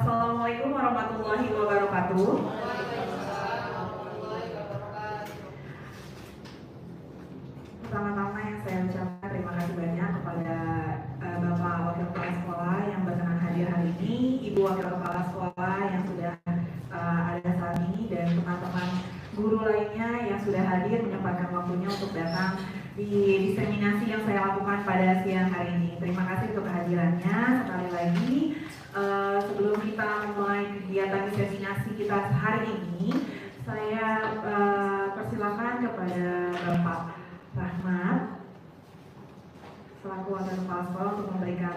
Assalamualaikum warahmatullahi wabarakatuh. Pertama-tama yang saya ucapkan terima kasih banyak kepada Bapak Wakil Kepala Sekolah yang berkenan hadir hari ini, Ibu Wakil Kepala Sekolah yang sudah ada saat ini, dan teman-teman guru lainnya yang sudah hadir menyempatkan waktunya untuk datang di diseminasi yang saya lakukan pada siang hari ini. Terima kasih untuk kehadirannya. Sekali lagi, sebelum kita memulai kegiatan diseminasi kita hari ini, saya persilakan kepada Bapak Rahmat selaku Wakil Kepala Sekolah untuk memberikan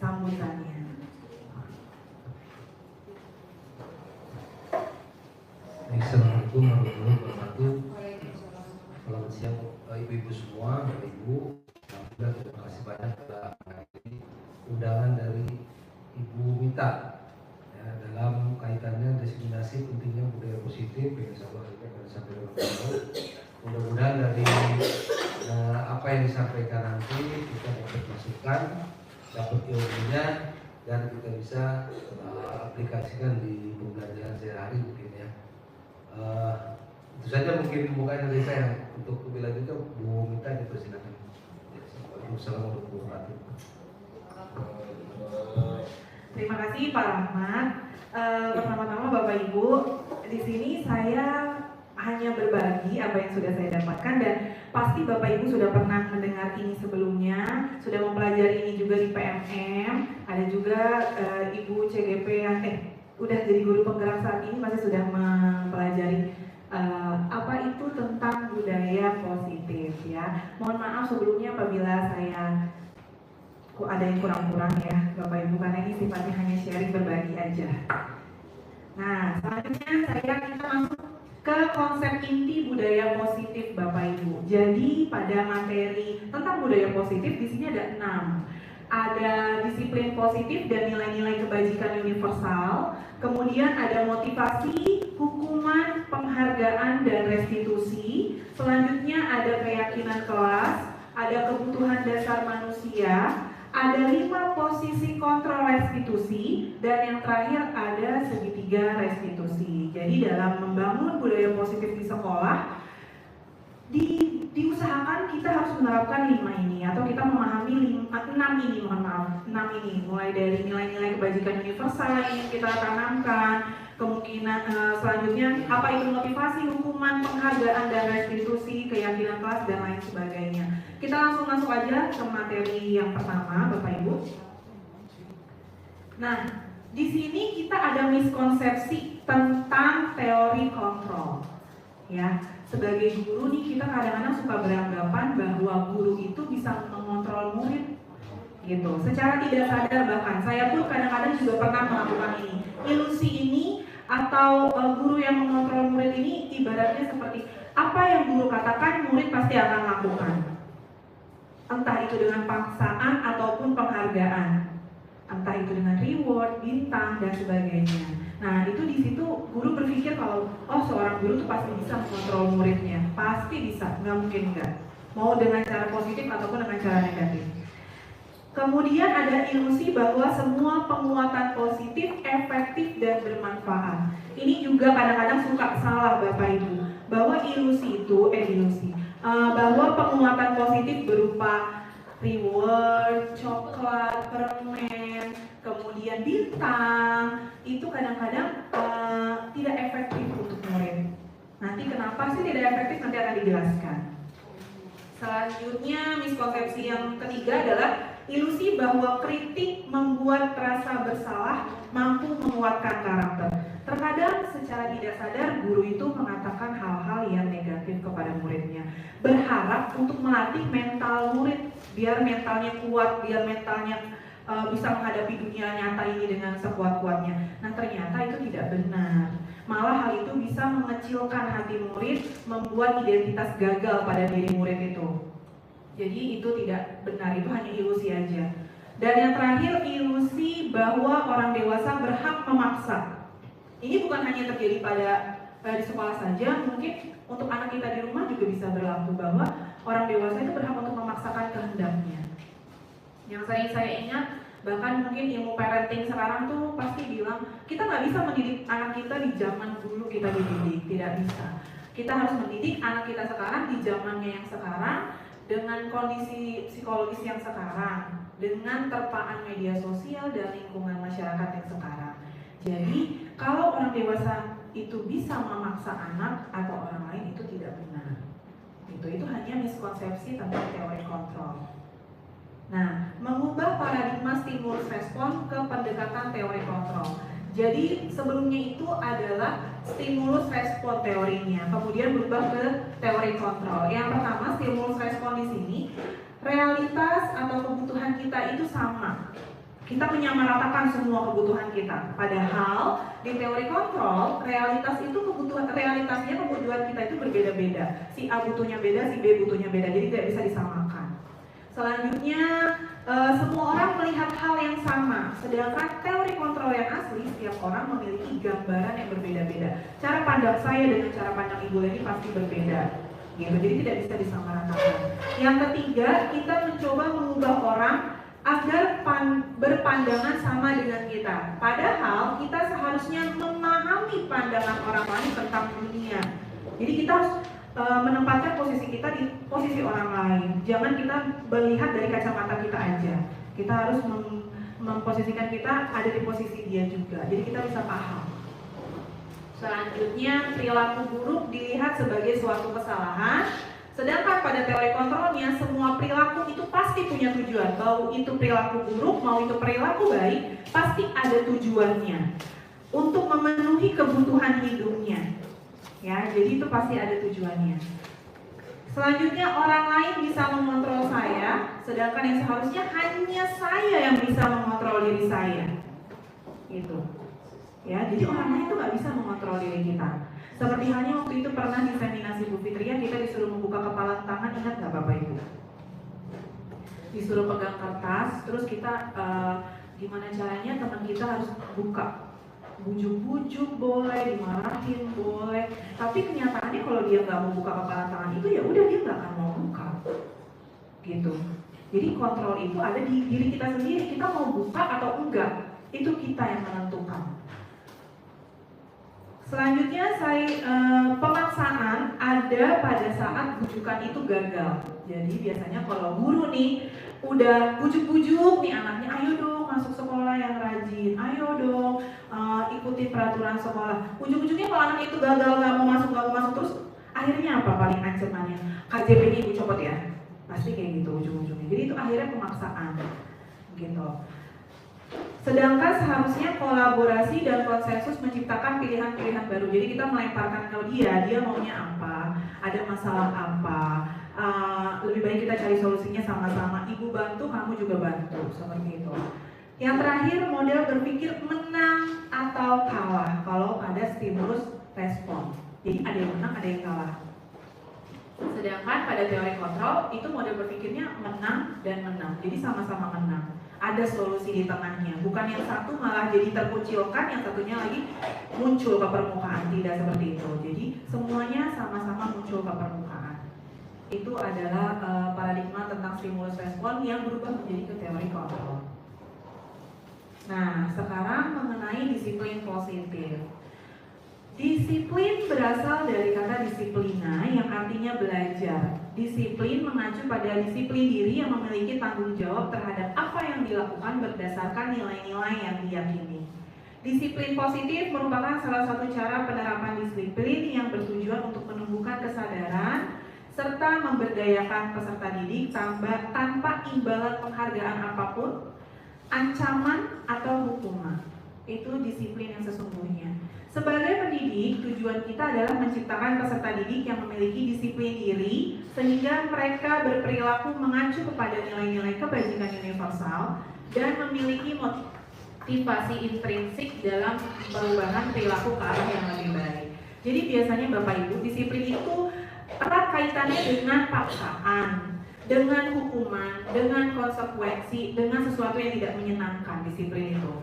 sambutannya. Assalamualaikum warahmatullahi wabarakatuh. Selamat siang ibu-ibu semua, Bapak Ibu. Alhamdulillah, terima kasih banyak kepada ini undangan dari Ibu Mita ya, dalam kaitannya diseminasi pentingnya budaya positif yang insyaallah kita akan sampaikan kepada. Mudah-mudahan dari apa yang disampaikan nanti kita dapat masukan, dapat ilmunya, dan kita bisa aplikasikan di pembelajaran sehari-hari mungkin ya. Itu saja mungkin pembukaan dari saya. Untuk lebih lanjutnya Bu Mita dipersilakan. Assalamualaikum warahmatullahi wabarakatuh. Terima kasih Pak Rahmat. Pertama-tama Bapak Ibu, di sini saya hanya berbagi apa yang sudah saya dapatkan, dan pasti Bapak Ibu sudah pernah mendengar ini sebelumnya, sudah mempelajari ini juga di PMM, ada juga Ibu CGP yang udah jadi guru penggerak saat ini masih sudah mempelajari apa itu tentang budaya positif ya. Mohon maaf sebelumnya apabila saya ada yang kurang-kurang ya Bapak Ibu, karena ini sifatnya hanya sharing berbagi aja. Nah, selanjutnya kita masuk ke konsep inti budaya positif Bapak Ibu. Jadi pada materi tentang budaya positif di sini ada 6. Ada disiplin positif dan nilai-nilai kebajikan universal, kemudian ada motivasi, hukuman, penghargaan, dan restitusi. Selanjutnya ada keyakinan kelas, ada kebutuhan dasar manusia, ada 5 posisi kontrol restitusi, dan yang terakhir ada segitiga restitusi. Jadi dalam membangun budaya positif di sekolah, diusahakan kita harus menerapkan 5 ini, atau kita memahami 6 ini, mohon maaf, 6 ini, mulai dari nilai-nilai kebajikan universal yang kita tanamkan, kemungkinan selanjutnya apa itu motivasi, hukuman, penghargaan, dan restitusi, keyakinan kelas, dan lain sebagainya. Kita langsung masuk aja ke materi yang pertama, Bapak Ibu. Nah, di sini kita ada miskonsepsi tentang teori kontrol. Ya, sebagai guru nih kita kadang-kadang suka beranggapan bahwa guru itu bisa mengontrol murid gitu. Secara tidak sadar bahkan saya pun kadang-kadang juga pernah melakukan ini. Ilusi ini atau guru yang mengontrol murid ini ibaratnya seperti apa yang guru katakan murid pasti akan lakukan. Entah itu dengan paksaan ataupun penghargaan. Entah itu dengan reward, bintang, dan sebagainya. Nah, itu di situ guru berpikir kalau seorang guru tuh pasti bisa mengontrol muridnya. Pasti bisa, nggak mungkin enggak. Mau dengan cara positif ataupun dengan cara negatif. Kemudian ada ilusi bahwa semua penguatan positif efektif dan bermanfaat. Ini juga kadang-kadang suka salah Bapak Ibu. Bahwa ilusi itu, bahwa penguatan positif berupa reward, coklat, permen, kemudian bintang, itu kadang-kadang tidak efektif untuk murid. Nanti kenapa sih tidak efektif, nanti akan dijelaskan. Selanjutnya, miskonsepsi yang ketiga adalah ilusi bahwa kritik membuat rasa bersalah mampu menguatkan karakter. Terkadang secara tidak sadar guru itu mengatakan hal-hal yang negatif kepada muridnya, berharap untuk melatih mental murid biar mentalnya kuat, biar mentalnya bisa menghadapi dunia nyata ini dengan sekuat-kuatnya. Nah, ternyata itu tidak benar. Malah hal itu bisa mengecilkan hati murid, membuat identitas gagal pada diri murid itu. Jadi itu tidak benar, itu hanya ilusi aja. Dan yang terakhir, ilusi bahwa orang dewasa berhak memaksa. Ini bukan hanya terjadi pada di sekolah saja, mungkin untuk anak kita di rumah juga bisa berlaku, bahwa orang dewasa itu berhak untuk memaksakan kehendaknya. Yang saya ingat Bahkan mungkin ilmu parenting sekarang tuh pasti bilang kita nggak bisa mendidik anak kita di zaman dulu kita dididik, tidak bisa. Kita harus mendidik anak kita sekarang di zamannya yang sekarang, dengan kondisi psikologis yang sekarang, dengan terpaan media sosial dan lingkungan masyarakat yang sekarang. Jadi kalau orang dewasa itu bisa memaksa anak atau orang lain, itu tidak benar. Itu hanya miskonsepsi tentang teori kontrol. Nah, mengubah paradigma stimulus respon ke pendekatan teori kontrol. Jadi sebelumnya itu adalah stimulus respon teorinya, kemudian berubah ke teori kontrol. Yang pertama, stimulus respon di sini, realitas atau kebutuhan kita itu sama. Kita menyamaratakan semua kebutuhan kita. Padahal di teori kontrol, realitasnya kebutuhan kita itu berbeda-beda. Si A butuhnya beda, si B butuhnya beda. Jadi tidak bisa disamakan. Selanjutnya, semua orang melihat hal yang sama. Sedangkan teori kontrol yang asli, setiap orang memiliki gambaran yang berbeda-beda. Cara pandang saya dengan cara pandang Ibu Leni pasti berbeda. Gitu. Jadi tidak bisa disamaratakan. Yang ketiga, kita mencoba mengubah orang agar berpandangan sama dengan kita. Padahal kita seharusnya memahami pandangan orang lain tentang dunia. Jadi kita harus menempatkan posisi kita di posisi orang lain. Jangan kita melihat dari kacamata kita aja. Kita harus memposisikan kita ada di posisi dia juga. Jadi kita bisa paham. Selanjutnya, perilaku buruk dilihat sebagai suatu kesalahan. Sedangkan pada teori kontrolnya, semua perilaku itu pasti punya tujuan. Mau itu perilaku buruk, mau itu perilaku baik, pasti ada tujuannya untuk memenuhi kebutuhan hidupnya. Ya, jadi itu pasti ada tujuannya. Selanjutnya, orang lain bisa mengontrol saya, sedangkan yang seharusnya hanya saya yang bisa mengontrol diri saya. Gitu. Ya, jadi orang lain itu nggak bisa mengontrol diri kita. Seperti halnya waktu itu pernah di seminasi Bu Fitria, kita disuruh membuka kepalan tangan, ingat nggak Bapak Ibu? Disuruh pegang kertas, terus kita gimana caranya teman kita harus buka. Bujuk-bujuk boleh, dimarahin boleh, tapi kenyataannya kalau dia nggak mau buka kepalan tangan itu, ya udah dia nggak akan mau buka. Gitu. Jadi kontrol itu ada di diri kita sendiri, kita mau buka atau enggak, itu kita yang menentukan. Selanjutnya, pemaksaan ada pada saat bujukan itu gagal. Jadi biasanya kalau guru nih udah bujuk-bujuk nih anaknya, ayo dong masuk sekolah yang rajin, ayo dong ikuti peraturan sekolah. Ujung-ujungnya kalau anak itu gagal, nggak mau masuk terus, akhirnya apa paling ancamannya? KJP-nya ibu copot ya, pasti kayak gitu ujung-ujungnya. Jadi itu akhirnya pemaksaan, gitu. Sedangkan seharusnya kolaborasi dan konsensus menciptakan pilihan-pilihan baru. Jadi kita melemparkan ke dia maunya apa, ada masalah apa, lebih baik kita cari solusinya sama-sama. Ibu bantu, kamu juga bantu, seperti itu. Yang terakhir, model berpikir menang atau kalah kalau ada stimulus respon. Jadi ada yang menang, ada yang kalah. Sedangkan pada teori kontrol itu model berpikirnya menang dan menang. Jadi sama-sama menang. Ada solusi di tengahnya, bukan yang satu malah jadi terkucilkan, yang satunya lagi muncul ke permukaan, tidak seperti itu. Jadi semuanya sama-sama muncul ke permukaan. Itu adalah paradigma tentang stimulus respon yang berubah menjadi ke teori kontrol. Nah, sekarang mengenai disiplin positif. Disiplin berasal dari kata disiplina yang artinya belajar. Disiplin mengacu pada disiplin diri yang memiliki tanggung jawab terhadap apa yang dilakukan berdasarkan nilai-nilai yang diyakini. Disiplin positif merupakan salah satu cara penerapan disiplin yang bertujuan untuk menumbuhkan kesadaran serta memberdayakan peserta didik tanpa imbalan penghargaan apapun, ancaman atau hukuman. Itu disiplin yang sesungguhnya. Sebagai pendidik, tujuan kita adalah menciptakan peserta didik yang memiliki disiplin diri sehingga mereka berperilaku mengacu kepada nilai-nilai kebajikan universal dan memiliki motivasi intrinsik dalam perubahan perilaku ke arah yang lebih baik. Jadi biasanya Bapak Ibu, disiplin itu erat kaitannya dengan paksaan, dengan hukuman, dengan konsekuensi, dengan sesuatu yang tidak menyenangkan. Disiplin itu.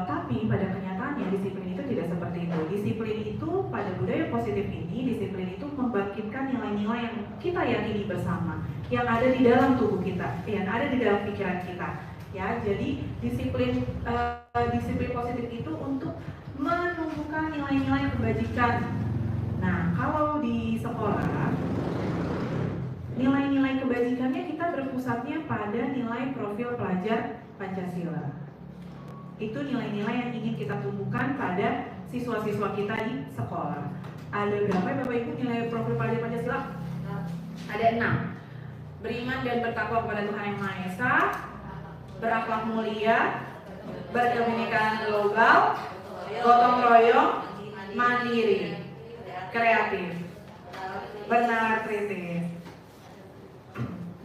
Tapi pada kenyataannya disiplin itu tidak seperti itu. Disiplin itu pada budaya positif ini, disiplin itu membangkitkan nilai-nilai yang kita yakini bersama, yang ada di dalam tubuh kita, yang ada di dalam pikiran kita. Ya, jadi disiplin positif itu untuk menumbuhkan nilai-nilai kebajikan. Nah, kalau di sekolah, nilai-nilai kebajikannya kita berpusatnya pada nilai profil pelajar Pancasila. Itu nilai-nilai yang ingin kita tumbuhkan pada siswa-siswa kita di sekolah. Ada berapa Bapak Ibu nilai profil pelajar Pancasila? Ada 6. Beriman dan bertakwa kepada Tuhan Yang Maha Esa, berakhlak mulia, berkebinekaan global, gotong royong, mandiri, kreatif, benar kritis.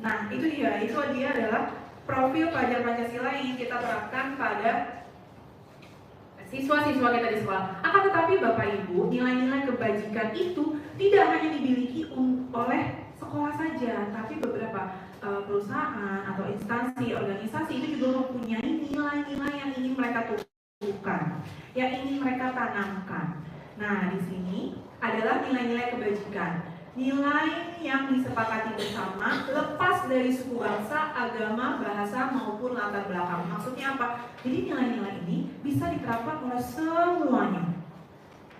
Nah, itu dia adalah profil pelajar Pancasila yang kita terapkan pada siswa-siswa kita di sekolah. Akan tetapi Bapak Ibu, nilai-nilai kebajikan itu tidak hanya dimiliki oleh sekolah saja, tapi beberapa perusahaan atau instansi, organisasi itu juga mempunyai nilai-nilai yang ingin mereka tumbuhkan, yang ingin mereka tanamkan. Nah, di sini adalah nilai-nilai kebajikan, nilai yang disepakati bersama, lepas dari suku bangsa, agama, bahasa maupun latar belakang. Maksudnya apa? Jadi nilai-nilai ini bisa diterapkan oleh semuanya.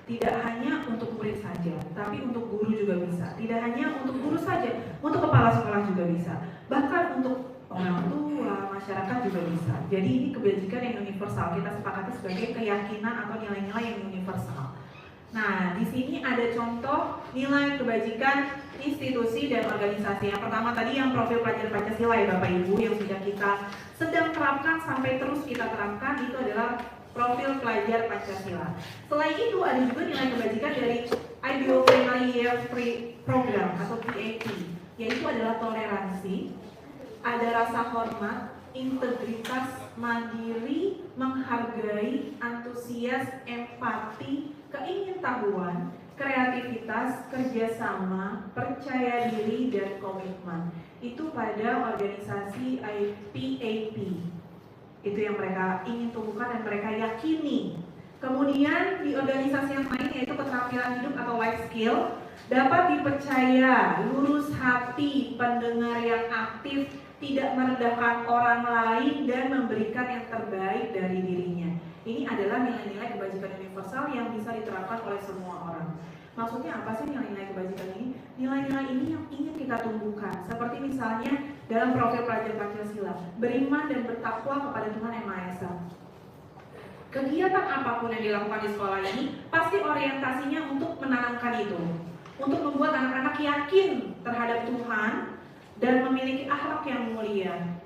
Tidak hanya untuk murid saja, tapi untuk guru juga bisa. Tidak hanya untuk guru saja, untuk kepala sekolah juga bisa. Bahkan untuk orang tua, masyarakat juga bisa. Jadi ini kebajikan yang universal. Kita sepakati sebagai keyakinan atau nilai-nilai yang universal. Nah, di sini ada contoh nilai kebajikan institusi dan organisasi. Yang pertama tadi yang profil pelajar Pancasila ya Bapak Ibu, yang sudah kita sedang terapkan sampai terus kita terapkan, itu adalah profil pelajar Pancasila. Selain itu ada juga nilai kebajikan dari IBO Friendly Year Free Program atau PAP, yaitu adalah toleransi, ada rasa hormat, integritas, mandiri, menghargai, antusias, empati, keingintahuan, kreativitas, kerjasama, percaya diri, dan komitmen. Itu pada organisasi PAP. Itu yang mereka ingin tumbuhkan dan mereka yakini. Kemudian di organisasi yang lain yaitu keterampilan hidup atau life skill, dapat dipercaya, lurus hati, pendengar yang aktif, tidak merendahkan orang lain, dan memberikan yang terbaik dari dirinya. Ini adalah nilai-nilai kebajikan universal yang bisa diterapkan oleh semua orang. Maksudnya apa sih nilai-nilai kebajikan ini? Nilai-nilai ini yang ingin kita tumbuhkan. Seperti misalnya dalam profil pelajar Pancasila, beriman dan bertakwa kepada Tuhan Yang Maha Esa. Kegiatan apapun yang dilakukan di sekolah ini pasti orientasinya untuk menanamkan itu, untuk membuat anak-anak yakin terhadap Tuhan dan memiliki akhlak yang mulia.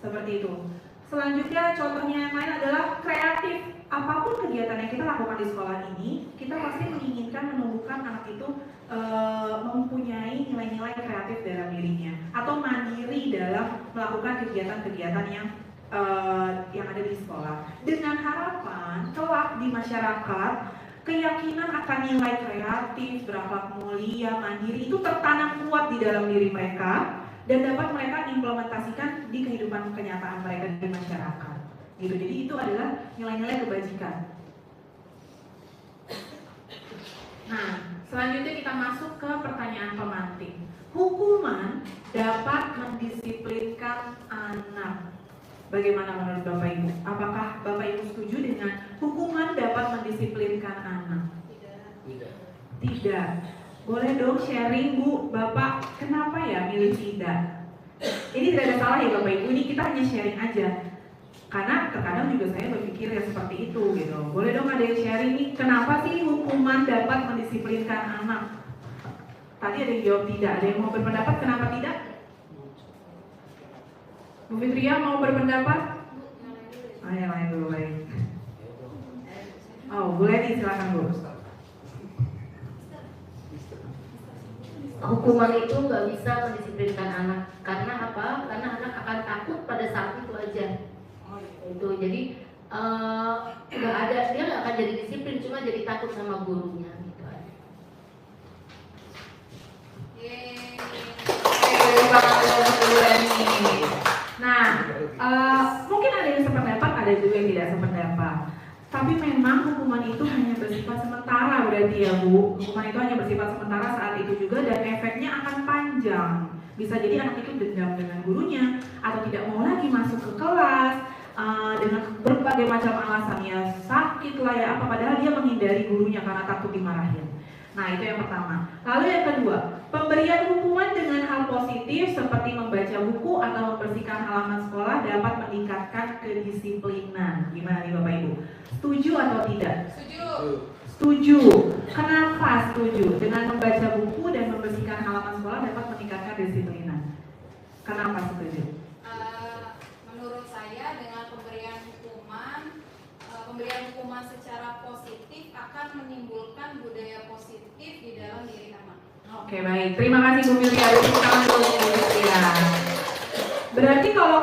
Seperti itu. Selanjutnya contohnya yang lain adalah kreatif. Apapun kegiatan yang kita lakukan di sekolah ini, kita pasti menginginkan menumbuhkan anak itu mempunyai nilai-nilai kreatif dalam dirinya atau mandiri dalam melakukan kegiatan-kegiatan yang ada di sekolah, dengan harapan kelak di masyarakat keyakinan akan nilai kreatif, berakhlak mulia, mandiri itu tertanam kuat di dalam diri mereka dan dapat mereka implementasikan di kehidupan kenyataan mereka di masyarakat. Gitu. Jadi itu adalah nilai-nilai kebajikan. Nah, selanjutnya kita masuk ke pertanyaan pemantik. Hukuman dapat mendisiplinkan anak. Bagaimana menurut Bapak Ibu? Apakah Bapak Ibu setuju dengan hukuman dapat mendisiplinkan anak? Tidak. Boleh dong sharing Bu, Bapak kenapa ya milih tidak? Ini tidak ada salah ya Bapak Ibu, ini kita hanya sharing aja. Karena terkadang juga saya berpikir ya seperti itu gitu. Boleh dong ada yang sharing nih, kenapa sih hukuman dapat mendisiplinkan anak? Tadi ada yang jawab tidak, ada yang mau berpendapat kenapa tidak? Bu Fitria mau berpendapat? Yang lain dulu baik. Oh, boleh nih silakan Bu. Hukuman itu nggak bisa mendisiplinkan anak. Karena apa? Karena anak akan takut pada saat itu aja. Itu jadi nggak ada, dia nggak akan jadi disiplin, cuma jadi takut sama gurunya gitu aja. Nah, mungkin ada yang sependapat, ada juga yang tidak sependapat. Tapi memang hukuman itu hanya bersifat sementara berarti ya Bu. Hukuman itu hanya bersifat sementara saat itu juga dan efeknya akan panjang. Bisa jadi anak itu dendam dengan gurunya atau tidak mau lagi masuk ke kelas berbagai macam alasan, ya sakit lah ya apa, padahal dia menghindari gurunya karena takut dimarahin. Nah itu yang pertama. Lalu yang kedua, pemberian hukuman dengan hal positif seperti membaca buku atau membersihkan halaman sekolah dapat meningkatkan kedisiplinan. Gimana nih Bapak Ibu? Setuju atau tidak? Setuju. Setuju. Kenapa setuju? Dengan membaca buku dan membersihkan halaman sekolah dapat meningkatkan kedisiplinan. Kenapa setuju? Menurut saya dengan pemberian hukuman secara positif akan menimbulkan budaya positif di dalam diri anak. Oke baik, terima kasih Bu Milia. Berarti kalau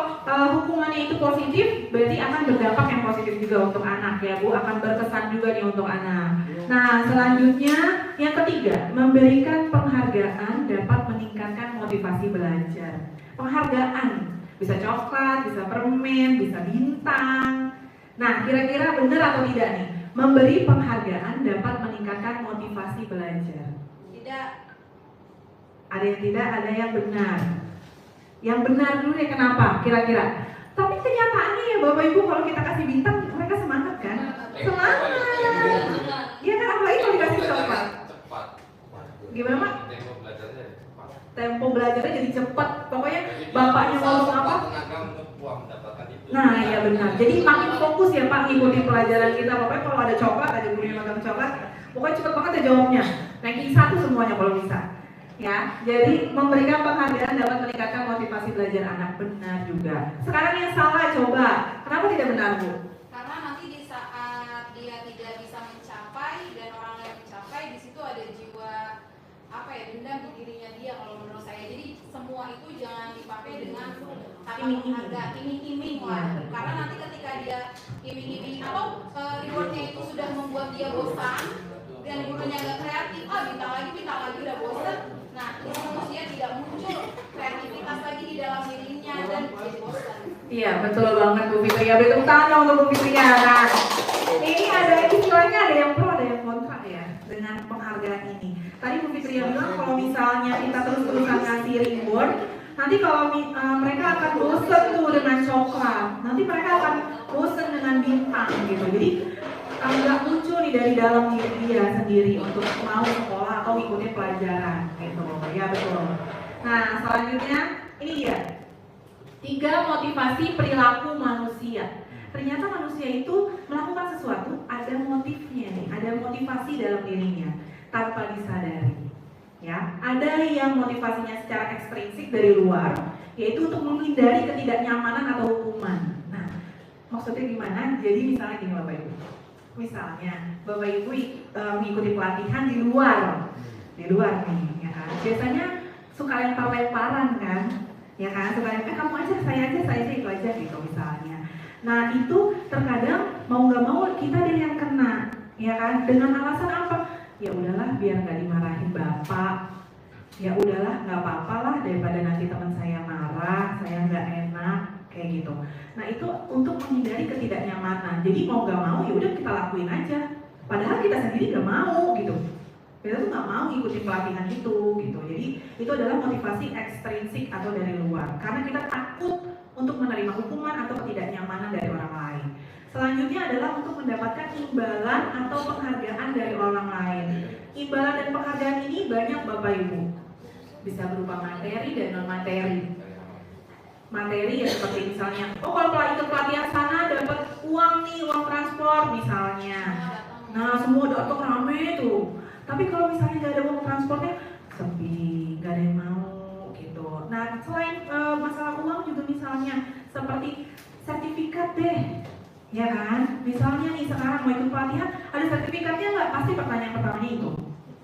hukumannya itu positif, berarti akan berdampak yang positif juga untuk anak ya Bu, akan berkesan juga nih untuk anak. Nah selanjutnya yang ketiga, memberikan penghargaan dapat meningkatkan motivasi belajar. Penghargaan bisa coklat, bisa permen, bisa bintang. Nah kira-kira benar atau tidak nih, memberi penghargaan dapat meningkatkan motivasi belajar? Tidak. Ada yang tidak, ada yang benar. Yang benar dulu ya, kenapa? Kira-kira. Tapi kenyataannya ya Bapak Ibu, kalau kita kasih bintang, mereka semangat kan? Semangat. Iya kan, apalagi kalau dikasih coklat. Cepat. Gimana Pak? Tempo belajarnya cepat. Tempo belajarnya jadi cepat. Pokoknya bapaknya ngomong apa? Tenaga untuk puas mendapatkan itu. Nah iya benar. Jadi makin fokus ya Pak ngikutin pelajaran kita. Pokoknya kalau ada coklat, ada guru yang makan coklat, pokoknya cepet banget ya jawabnya. Ranking 1 semuanya kalau bisa. Ya, jadi memberikan penghargaan dapat meningkatkan motivasi belajar anak. Benar juga. Sekarang yang salah coba. Kenapa tidak benar Bu? Karena nanti di saat dia tidak bisa mencapai dan orang lain mencapai, di situ ada jiwa dendam di dirinya dia kalau menurut saya. Jadi semua itu jangan dipakai dengan kata penghargaan, iming-iming lah. Karena nanti ketika dia iming-iming atau rewardnya itu sudah membuat dia bosan dan gurunya nggak kreatif, bintang lagi udah bosan. Nah, itu dia tidak muncul kreativitas lagi di dalam dirinya dan jadi bosan. Iya, betul banget Bu Fitri. Ya, beri tepuk tangan untuk Bu Fitri. Nah, ini ada istilahnya, ada yang pro, ada yang kontra ya dengan penghargaan ini. Tadi Bu Fitri yang bilang kalau misalnya kita terus-terusan ngasih reward, nanti kalau mereka akan bosan tuh dengan coklat, nanti mereka akan bosan dengan bintang gitu. Jadi nggak muncul nih dari dalam diri dia sendiri untuk mau sekolah atau ikutin pelajaran gitu. Ya betul. Nah selanjutnya ini dia 3 motivasi perilaku manusia. Ternyata manusia itu melakukan sesuatu ada motifnya nih, ada motivasi dalam dirinya tanpa disadari. Ya, ada yang motivasinya secara ekstrinsik dari luar, yaitu untuk menghindari ketidaknyamanan atau hukuman. Nah, maksudnya gimana? Jadi misalnya gini Bapak Ibu. Misalnya Bapak Ibu mengikuti pelatihan di luar nih, ya kan? Biasanya suka lempar-lemparan kan? Ya kan? Suka lempar, kamu aja, saya aja itu aja gitu misalnya. Nah itu terkadang mau nggak mau kita deh yang kena, ya kan? Dengan alasan apa? Ya udahlah biar nggak dimarahin bapak. Ya udahlah nggak apa-apa lah daripada nanti teman saya marah, saya nggak enak kayak gitu. Nah itu untuk menghindari ketidaknyamanan. Jadi mau nggak mau ya udah kita lakuin aja. Padahal kita sendiri nggak mau gitu. Kita tuh nggak mau ngikutin pelatihan itu gitu. Jadi itu adalah motivasi ekstrinsik atau dari luar. Karena kita takut untuk menerima hukuman atau ketidaknyamanan dari orang lain. Selanjutnya adalah untuk mendapatkan imbalan atau penghargaan dari orang lain. Imbalan dan penghargaan ini banyak Bapak Ibu. Bisa berupa materi dan non materi. Materi ya seperti misalnya, kalau ikut pelatihan sana dapat uang nih, uang transport misalnya. Nah semua datang rame tuh. Tapi kalau misalnya nggak ada uang transportnya, sepi, nggak ada yang mau gitu. Nah selain masalah uang juga misalnya seperti sertifikat deh, ya kan? Misalnya nih sekarang mau ikut pelatihan, ada sertifikatnya nggak? Pasti pertanyaan pertamanya itu.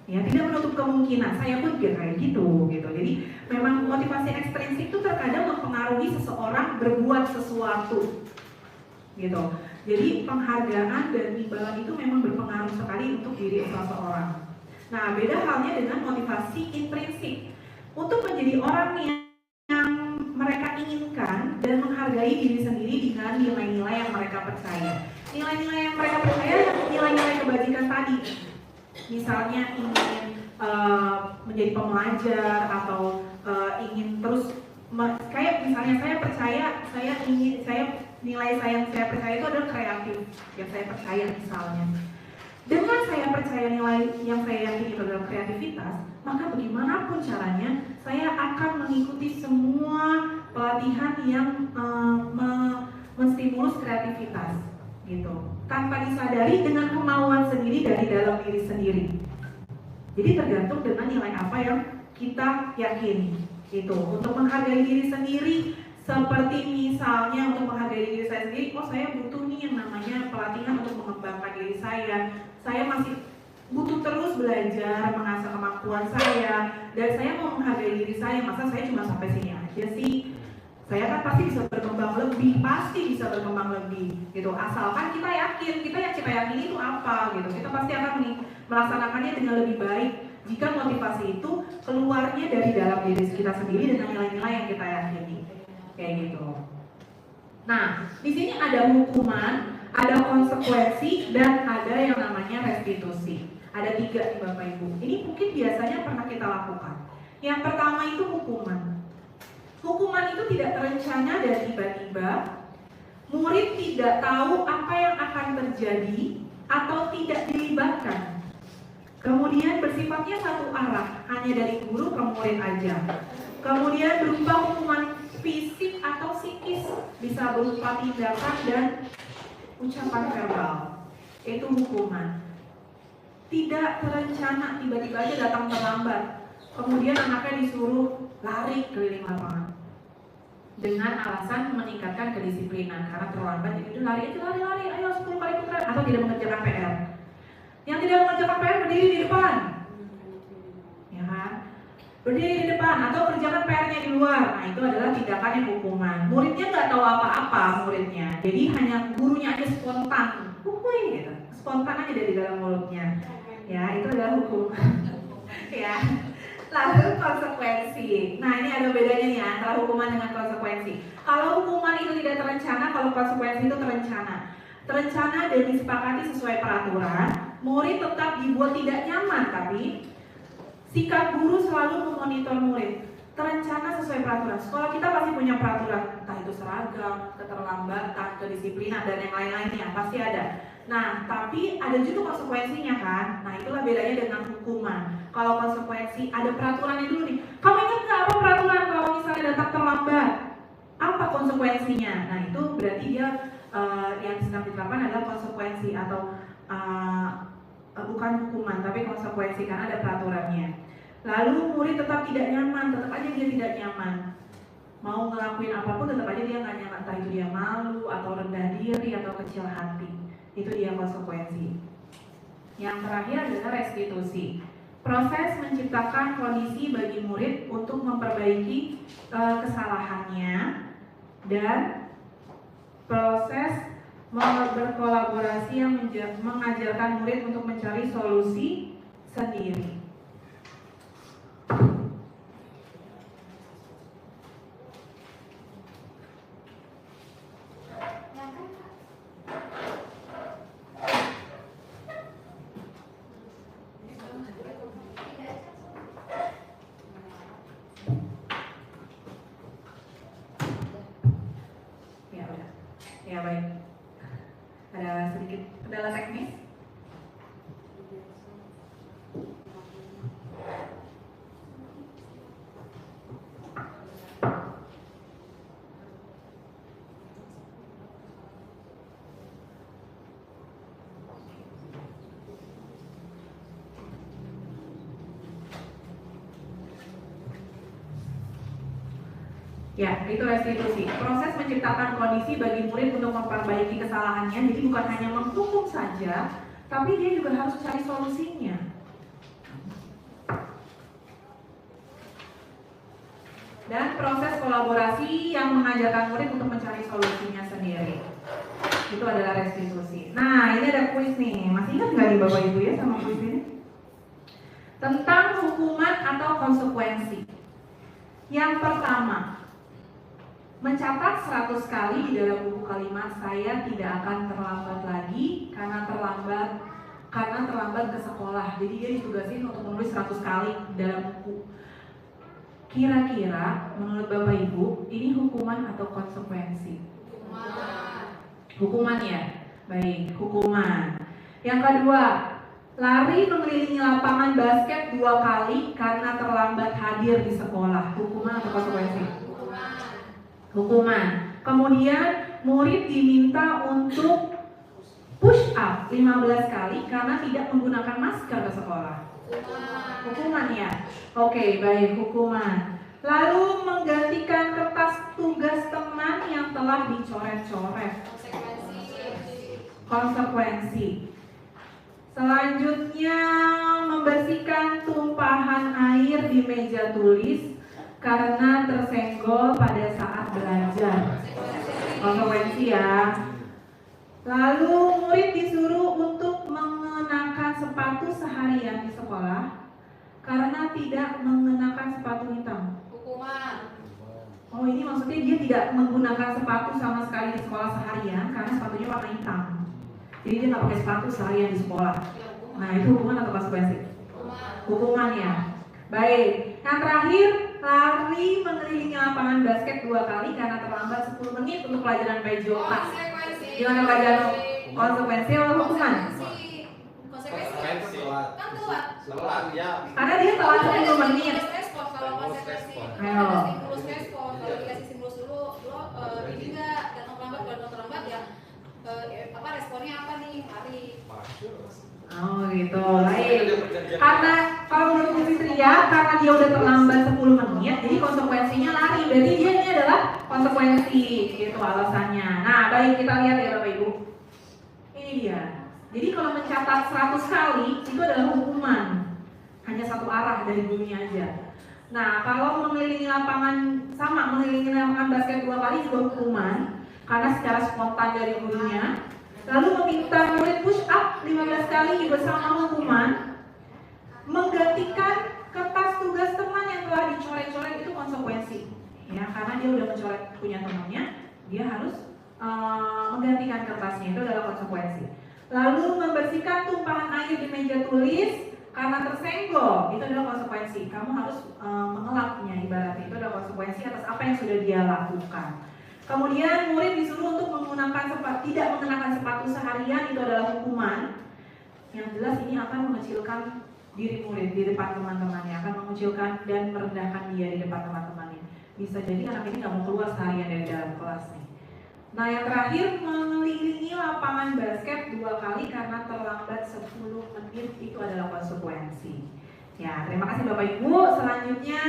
Ya tidak menutup kemungkinan, saya pun kayak gitu. Jadi memang motivasi ekstrinsik itu terkadang mempengaruhi seseorang berbuat sesuatu, gitu. Jadi penghargaan dan imbalan itu memang berpengaruh sekali untuk diri seseorang. Nah, beda halnya dengan motivasi intrinsik. Untuk menjadi orang yang mereka inginkan dan menghargai diri sendiri dengan nilai-nilai yang mereka percaya. Nilai-nilai yang mereka percaya, nilai-nilai kebajikan tadi. Misalnya ingin menjadi pembelajar atau ingin terus kayak misalnya nilai saya yang saya percaya itu adalah kreatif, yang saya percaya misalnya. Dengan saya percaya nilai yang saya yakini itu adalah kreativitas, maka bagaimanapun caranya saya akan mengikuti semua pelatihan yang menstimulus kreativitas gitu, tanpa disadari dengan kemauan sendiri dari dalam diri sendiri. Jadi tergantung dengan nilai apa yang kita yakini gitu. Untuk menghargai diri sendiri, seperti misalnya untuk menghargai diri saya sendiri, oh saya butuh nih yang namanya pelatihan untuk mengembangkan diri saya masih butuh terus belajar, mengasah kemampuan saya, dan saya mau menghargai diri saya, masa saya cuma sampai sini aja sih? Saya kan pasti bisa berkembang lebih, gitu. Asalkan kita yakin, yang kita yakini itu apa gitu. Kita pasti akan melaksanakannya dengan lebih baik jika motivasi itu keluarnya dari dalam diri kita sendiri dengan nilai-nilai yang kita yakini. Kayak gitu. Nah, di sini ada hukuman, ada konsekuensi, dan ada yang namanya restitusi. Ada 3 nih Bapak Ibu. Ini mungkin biasanya pernah kita lakukan. Yang pertama itu hukuman. Hukuman itu tidak terencana dan tiba-tiba. Murid tidak tahu apa yang akan terjadi atau tidak dilibatkan. Kemudian bersifatnya satu arah, hanya dari guru ke murid aja. Kemudian berupa hukuman fisik atau psikis, bisa berupa tindakan dan ucapan verbal. Itu hukuman. Tidak terencana, tiba-tiba aja datang terlambat. Kemudian anaknya disuruh lari keliling lapangan dengan alasan meningkatkan kedisiplinan, karena terlambat jadi lari, ayo 10 kali putaran, atau tidak mengerjakan PR. Yang tidak mengerjakan PR berdiri di depan, ya kan? Berdiri di depan atau kerjakan PR-nya di luar. Nah, itu adalah tindakan yang hukuman. Muridnya nggak tahu apa-apa muridnya, jadi hanya gurunya aja spontan, gitu, spontan aja dari dalam mulutnya. Ya, itu adalah hukuman. Ya. Lalu konsekuensi. Nah, ini ada bedanya nih antara hukuman dengan konsekuensi. Kalau hukuman itu tidak terencana, kalau konsekuensi itu terencana. Terencana dan disepakati sesuai peraturan, murid tetap dibuat tidak nyaman, tapi sikap guru selalu memonitor murid. Terencana sesuai peraturan. Sekolah kita pasti punya peraturan, entah itu seragam, keterlambatan, kedisiplinan, dan yang lain-lainnya pasti ada. Nah, tapi ada juga konsekuensinya kan. Nah, itulah bedanya dengan hukuman. Kalau konsekuensi ada peraturannya dulu nih. Kamu ingat nggak apa peraturan kalau misalnya datang terlambat? Apa konsekuensinya? Nah, itu berarti dia yang sedang diterapkan adalah konsekuensi atau bukan hukuman, tapi konsekuensi karena ada peraturannya. Lalu murid tetap tidak nyaman, tetap aja dia tidak nyaman. Mau ngelakuin apapun tetap aja dia nggak nyaman, entah itu dia malu atau rendah diri atau kecil hati. Itu dia konsekuensi. Yang terakhir adalah restitusi. Proses menciptakan kondisi bagi murid untuk memperbaiki kesalahannya, dan proses berkolaborasi yang mengajarkan murid untuk mencari solusi sendiri. Ya baik, ada sedikit kendala teknis. Ya, itu restitusi. Proses menciptakan kondisi bagi murid untuk memperbaiki kesalahannya. Jadi bukan hanya menghukum saja, tapi dia juga harus cari solusinya. Dan proses kolaborasi yang mengajarkan murid untuk mencari solusinya sendiri. Itu adalah restitusi. Nah, ini ada kuis nih. Masih ingat nggak nih Bapak Ibu ya sama kuis ini? Tentang hukuman atau konsekuensi. Yang pertama, mencatat 100 kali di dalam buku kalimat saya tidak akan terlambat lagi karena terlambat ke sekolah. Jadi dia ditugasin untuk menulis 100 kali dalam buku. Kira-kira menurut Bapak Ibu ini hukuman atau konsekuensi? Hukuman ya? Baik, hukuman. Yang kedua, lari mengelilingi lapangan basket 2 kali karena terlambat hadir di sekolah. Hukuman atau konsekuensi? Hukuman. Kemudian murid diminta untuk push up 15 kali karena tidak menggunakan masker ke sekolah. Hukuman ya? Oke, baik, hukuman. Lalu menggantikan kertas tugas teman yang telah dicoret-coret. Konsekuensi. Selanjutnya membersihkan tumpahan air di meja tulis karena tersenggol pada saat belajar. Konsekuensi ya. Lalu murid disuruh untuk mengenakan sepatu seharian di sekolah karena tidak mengenakan sepatu hitam. Hukuman. Oh, ini maksudnya dia tidak menggunakan sepatu sama sekali di sekolah seharian karena sepatunya warna hitam. Jadi dia nggak pakai sepatu seharian di sekolah. Nah, itu hukuman atau konsekuensi? Hukuman ya. Baik. Yang terakhir, lari mengelilingi lapangan basket 2 kali karena terlambat 10 menit untuk pelajaran PJOK. Gimana pelajaran konsekuensi atau hukuman? Konsekuensi. Kan telat ya. Karena dia telat 10 menit. Kalau konsekuensi Ayo. ada stimulus respon. Kalau dikasih stimulus dulu, lo ini enggak datang terlambat ya. Responnya apa nih? Hari. Oh gitu, baik. Karena kalau menurut Bu Fitri ya, karena dia udah terlambat 10 menit, jadi konsekuensinya lari. Berarti dia ini adalah konsekuensi, gitu alasannya. Nah, baik, kita lihat ya Bapak Ibu. Ini dia. Jadi kalau mencatat 100 kali itu adalah hukuman. Hanya satu arah dari gurunya aja. Nah, kalau mengelilingi lapangan basket 2 kali juga hukuman karena secara spontan dari gurunya. Lalu meminta murid push up 15 kali juga sama hukuman. Menggantikan kertas tugas teman yang telah dicoret-coret itu konsekuensi. Ya, karena dia udah mencoret punya temannya, dia harus menggantikan kertasnya, itu adalah konsekuensi. Lalu membersihkan tumpahan air di meja tulis karena tersenggol, itu adalah konsekuensi. Kamu harus mengelapnya, ibaratnya itu adalah konsekuensi atas apa yang sudah dia lakukan. Kemudian murid disuruh untuk tidak mengenakan sepatu seharian, itu adalah hukuman. Yang jelas ini akan mengecilkan diri murid di depan teman-temannya, akan mengucilkan dan merendahkan dia di depan teman-temannya. Bisa jadi anak ini nggak mau keluar seharian dari dalam kelas nih. Nah, yang terakhir mengelilingi lapangan basket 2 kali karena terlambat 10 menit, itu adalah konsekuensi. Ya, terima kasih Bapak Ibu. Selanjutnya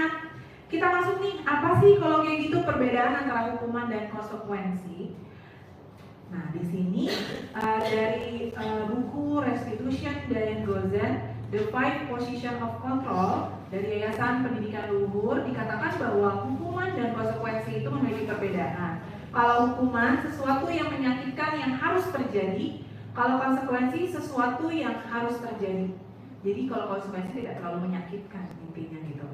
kita masuk nih, apa sih kalau kayak gitu perbedaan antara hukuman dan konsekuensi? Nah, di sini dari buku Restitution dan Gozen, The 5 Position of Control dari Yayasan Pendidikan Luhur, dikatakan bahwa hukuman dan konsekuensi itu memiliki perbedaan. Kalau hukuman sesuatu yang menyakitkan yang harus terjadi, kalau konsekuensi sesuatu yang harus terjadi. Jadi kalau konsekuensi tidak terlalu menyakitkan, intinya gitu.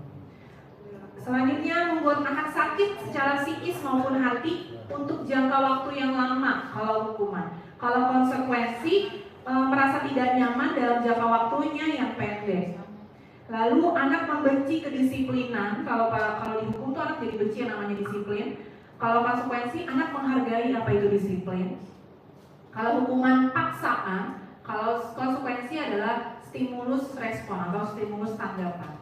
Selanjutnya membuat anak sakit secara psikis maupun hati untuk jangka waktu yang lama kalau hukuman. Kalau konsekuensi merasa tidak nyaman dalam jangka waktunya yang pendek. Lalu anak membenci kedisiplinan, kalau dihukum tuh anak jadi benci yang namanya disiplin. Kalau konsekuensi anak menghargai apa itu disiplin. Kalau hukuman paksaan, kalau konsekuensi adalah stimulus respon atau stimulus tanggapan.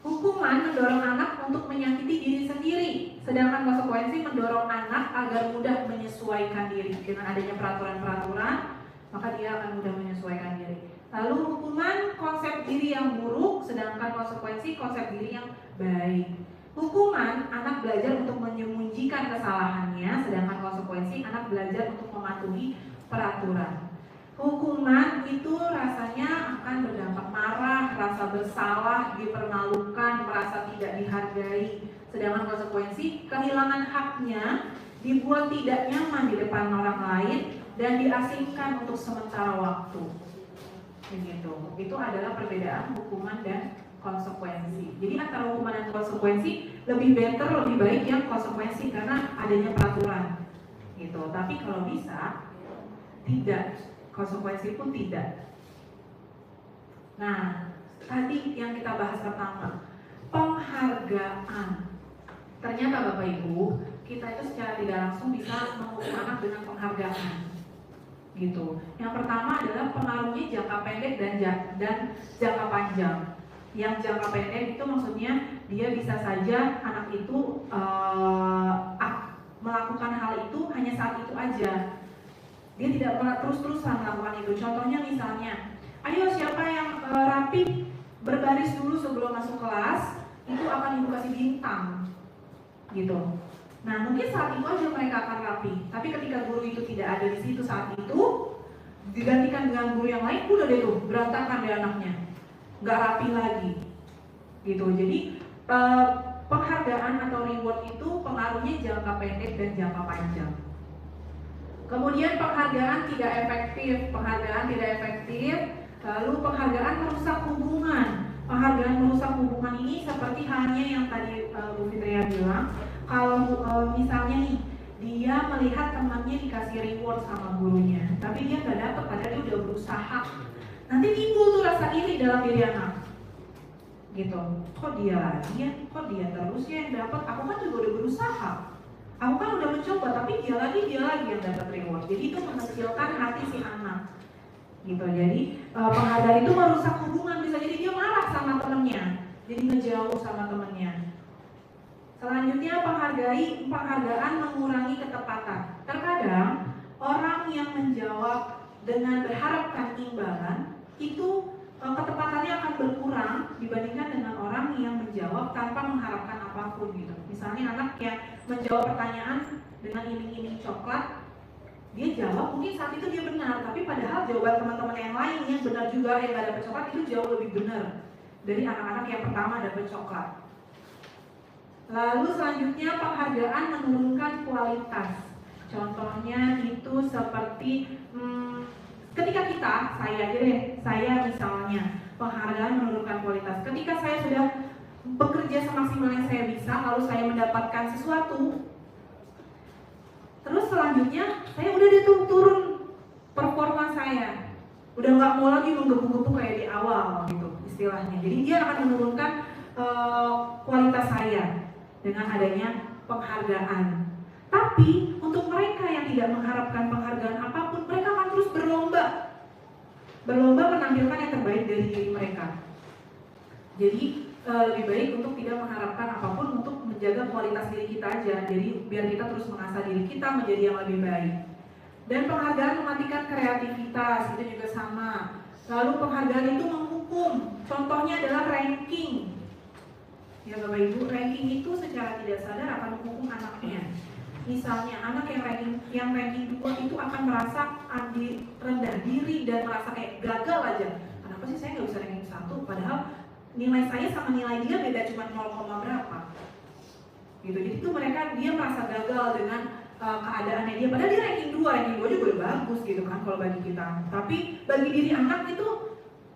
Hukuman mendorong anak untuk menyakiti diri sendiri, sedangkan konsekuensi mendorong anak agar mudah menyesuaikan diri. Dengan adanya peraturan-peraturan, maka dia akan mudah menyesuaikan diri. Lalu hukuman konsep diri yang buruk, sedangkan konsekuensi konsep diri yang baik. Hukuman anak belajar untuk menyembunyikan kesalahannya, sedangkan konsekuensi anak belajar untuk mematuhi peraturan. Hukuman itu rasanya akan berdampak marah, rasa bersalah, dipermalukan, merasa tidak dihargai. Sedangkan konsekuensi kehilangan haknya, dibuat tidak nyaman di depan orang lain, dan diasingkan untuk sementara waktu. Begitu. Itu adalah perbedaan hukuman dan konsekuensi. Jadi antara hukuman dan konsekuensi lebih better, lebih baik yang konsekuensi karena adanya peraturan. Gitu. Tapi kalau bisa tidak. Konsekuensi pun tidak. Nah, tadi yang kita bahas pertama, penghargaan. Ternyata Bapak Ibu, kita itu secara tidak langsung bisa mengukur anak dengan penghargaan. Gitu. Yang pertama adalah pengaruhnya jangka pendek dan jangka panjang. Yang jangka pendek itu maksudnya dia bisa saja anak itu melakukan hal itu hanya saat itu aja. Dia tidak terus-terusan melakukan itu. Contohnya misalnya, ayo siapa yang rapi berbaris dulu sebelum masuk kelas, itu akan ibu kasih bintang. Gitu. Nah mungkin saat itu aja mereka akan rapi, tapi ketika guru itu tidak ada di situ saat itu, digantikan dengan guru yang lain, udah deh tuh berantakan deh anaknya, nggak rapi lagi, gitu. Jadi penghargaan atau reward itu pengaruhnya jangka pendek dan jangka panjang. Kemudian penghargaan tidak efektif, lalu penghargaan merusak hubungan. Penghargaan merusak hubungan ini seperti halnya yang tadi Bu Fitria bilang. Kalau misalnya nih, dia melihat temannya dikasih reward sama gurunya, tapi dia nggak dapat padahal dia udah berusaha. Nanti timbul tuh rasa iri dalam diri anak. Gitu. Kok dia lagi ya? Kok dia terus ya yang dapat? Aku kan juga udah berusaha. Aku kan udah mencoba, tapi dia lagi yang dapat reward. Jadi itu mengecilkan hati si anak. Gitu. Jadi penghargaan itu merusak hubungan, bisa jadi dia marah sama temennya, jadi ngejauh sama temennya. Selanjutnya penghargaan mengurangi ketepatan. Terkadang orang yang menjawab dengan berharapkan imbalan itu ketepatannya akan berkurang dibandingkan dengan orang yang menjawab tanpa mengharapkan apapun gitu. Misalnya anak yang menjawab pertanyaan dengan iming-iming coklat, dia jawab mungkin saat itu dia benar, tapi padahal jawaban teman-teman yang lain yang benar juga yang gak dapat coklat itu jauh lebih benar dari anak-anak yang pertama dapat coklat. Lalu selanjutnya penghargaan menurunkan kualitas. Contohnya itu seperti ketika saya misalnya penghargaan menurunkan kualitas. Ketika saya sudah bekerja semaksimal yang saya bisa, lalu saya mendapatkan sesuatu, terus selanjutnya saya udah turun performa saya, udah nggak mau lagi menggebu-gebu kayak di awal gitu istilahnya. Jadi dia akan menurunkan kualitas saya dengan adanya penghargaan. Tapi untuk mereka yang tidak mengharapkan penghargaan apapun, mereka akan terus berlomba menampilkan yang terbaik dari diri mereka. Jadi lebih baik untuk tidak mengharapkan apapun, untuk menjaga kualitas diri kita aja. Jadi biar kita terus mengasah diri kita menjadi yang lebih baik. Dan penghargaan mematikan kreativitas, itu juga sama. Lalu penghargaan itu menghukum. Contohnya adalah ranking. Ya Bapak Ibu, ranking itu secara tidak sadar akan menghukum anaknya. Misalnya anak yang ranking 2 itu akan merasa rendah diri dan merasa kayak gagal aja. Kenapa sih saya nggak bisa ranking 1? Padahal nilai saya sama nilai dia beda cuma 0, berapa. Gitu. Jadi itu dia merasa gagal dengan keadaannya dia. Padahal dia ranking 2 juga udah bagus gitu kan kalau bagi kita. Tapi bagi diri anak itu,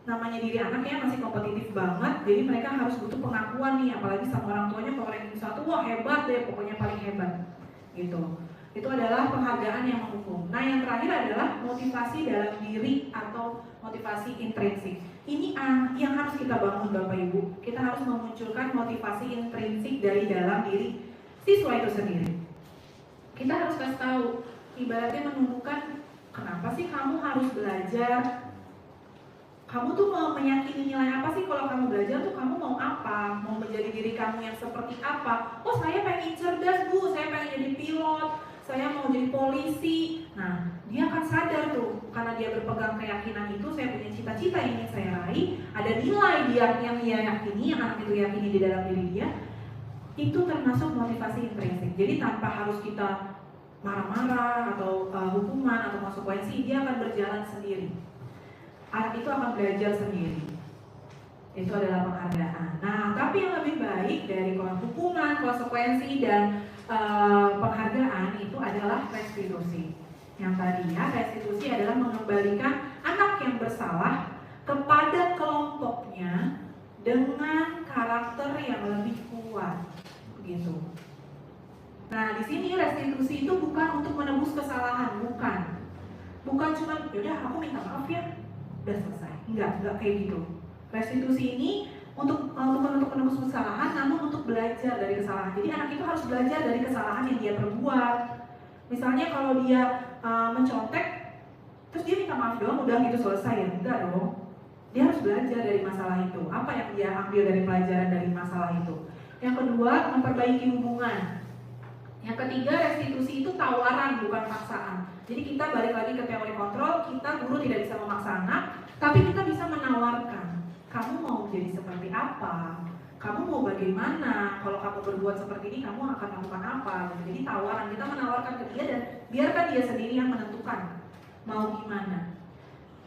namanya diri anaknya masih kompetitif banget, jadi mereka harus butuh pengakuan nih, apalagi sama orang tuanya. Kalau ranking 1, wah hebat deh, pokoknya paling hebat gitu. Itu adalah penghargaan yang menghukum. Nah yang terakhir adalah motivasi dalam diri atau motivasi intrinsik. Ini yang harus kita bangun Bapak Ibu. Kita harus memunculkan motivasi intrinsik dari dalam diri siswa itu sendiri. Kita harus kasih tahu, ibaratnya menunjukkan kenapa sih kamu harus belajar. Kamu tuh mau meyakini nilai apa sih kalau kamu belajar tuh kamu mau apa? Mau menjadi diri kamu yang seperti apa? Oh saya pengen cerdas Bu, saya pengen jadi pilot, saya mau jadi polisi. Nah dia akan sadar tuh, karena dia berpegang keyakinan itu, saya punya cita-cita yang ingin saya raih, ada nilai yang dia yakini, yang anak itu yakini di dalam diri dia, itu termasuk motivasi intrinsik. Jadi tanpa harus kita marah-marah atau hukuman atau konsekuensi, dia akan berjalan sendiri. Anak itu akan belajar sendiri. Itu adalah penghargaan. Nah, tapi yang lebih baik dari hukuman, konsekuensi, dan penghargaan itu adalah restitusi. Yang tadinya restitusi adalah mengembalikan anak yang bersalah kepada kelompoknya dengan karakter yang lebih kuat, begitu. Nah, di sini restitusi itu bukan untuk menebus kesalahan, bukan cuma, yaudah aku minta maaf ya, udah selesai. Enggak kayak gitu. Restitusi ini bukan untuk menebus kesalahan, namun untuk belajar dari kesalahan. Jadi anak itu harus belajar dari kesalahan yang dia perbuat. Misalnya kalau dia mencontek, terus dia minta maaf doang, udah gitu selesai ya? Enggak dong. Dia harus belajar dari masalah itu. Apa yang dia ambil dari pelajaran dari masalah itu? Yang kedua, memperbaiki hubungan. Yang ketiga, restitusi itu tawaran, bukan paksaan. Jadi kita balik lagi ke teori kontrol, kita guru tidak bisa memaksa anak, tapi kita bisa menawarkan. Kamu mau jadi seperti apa? Kamu mau bagaimana? Kalau kamu berbuat seperti ini, kamu akan melakukan apa? Jadi tawaran, kita menawarkan ke dia dan biarkan dia sendiri yang menentukan mau gimana.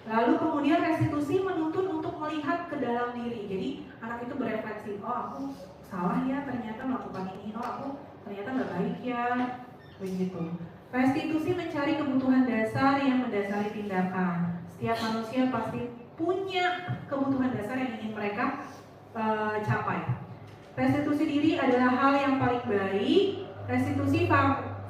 Lalu kemudian restitusi menuntun untuk melihat ke dalam diri. Jadi anak itu berefleksi, oh aku salah ya ternyata melakukan ini, oh aku ternyata nggak baik ya, begitu. Restitusi mencari kebutuhan dasar yang mendasari tindakan. Setiap manusia pasti punya kebutuhan dasar yang ingin mereka capai. Restitusi diri adalah hal yang paling baik. Restitusi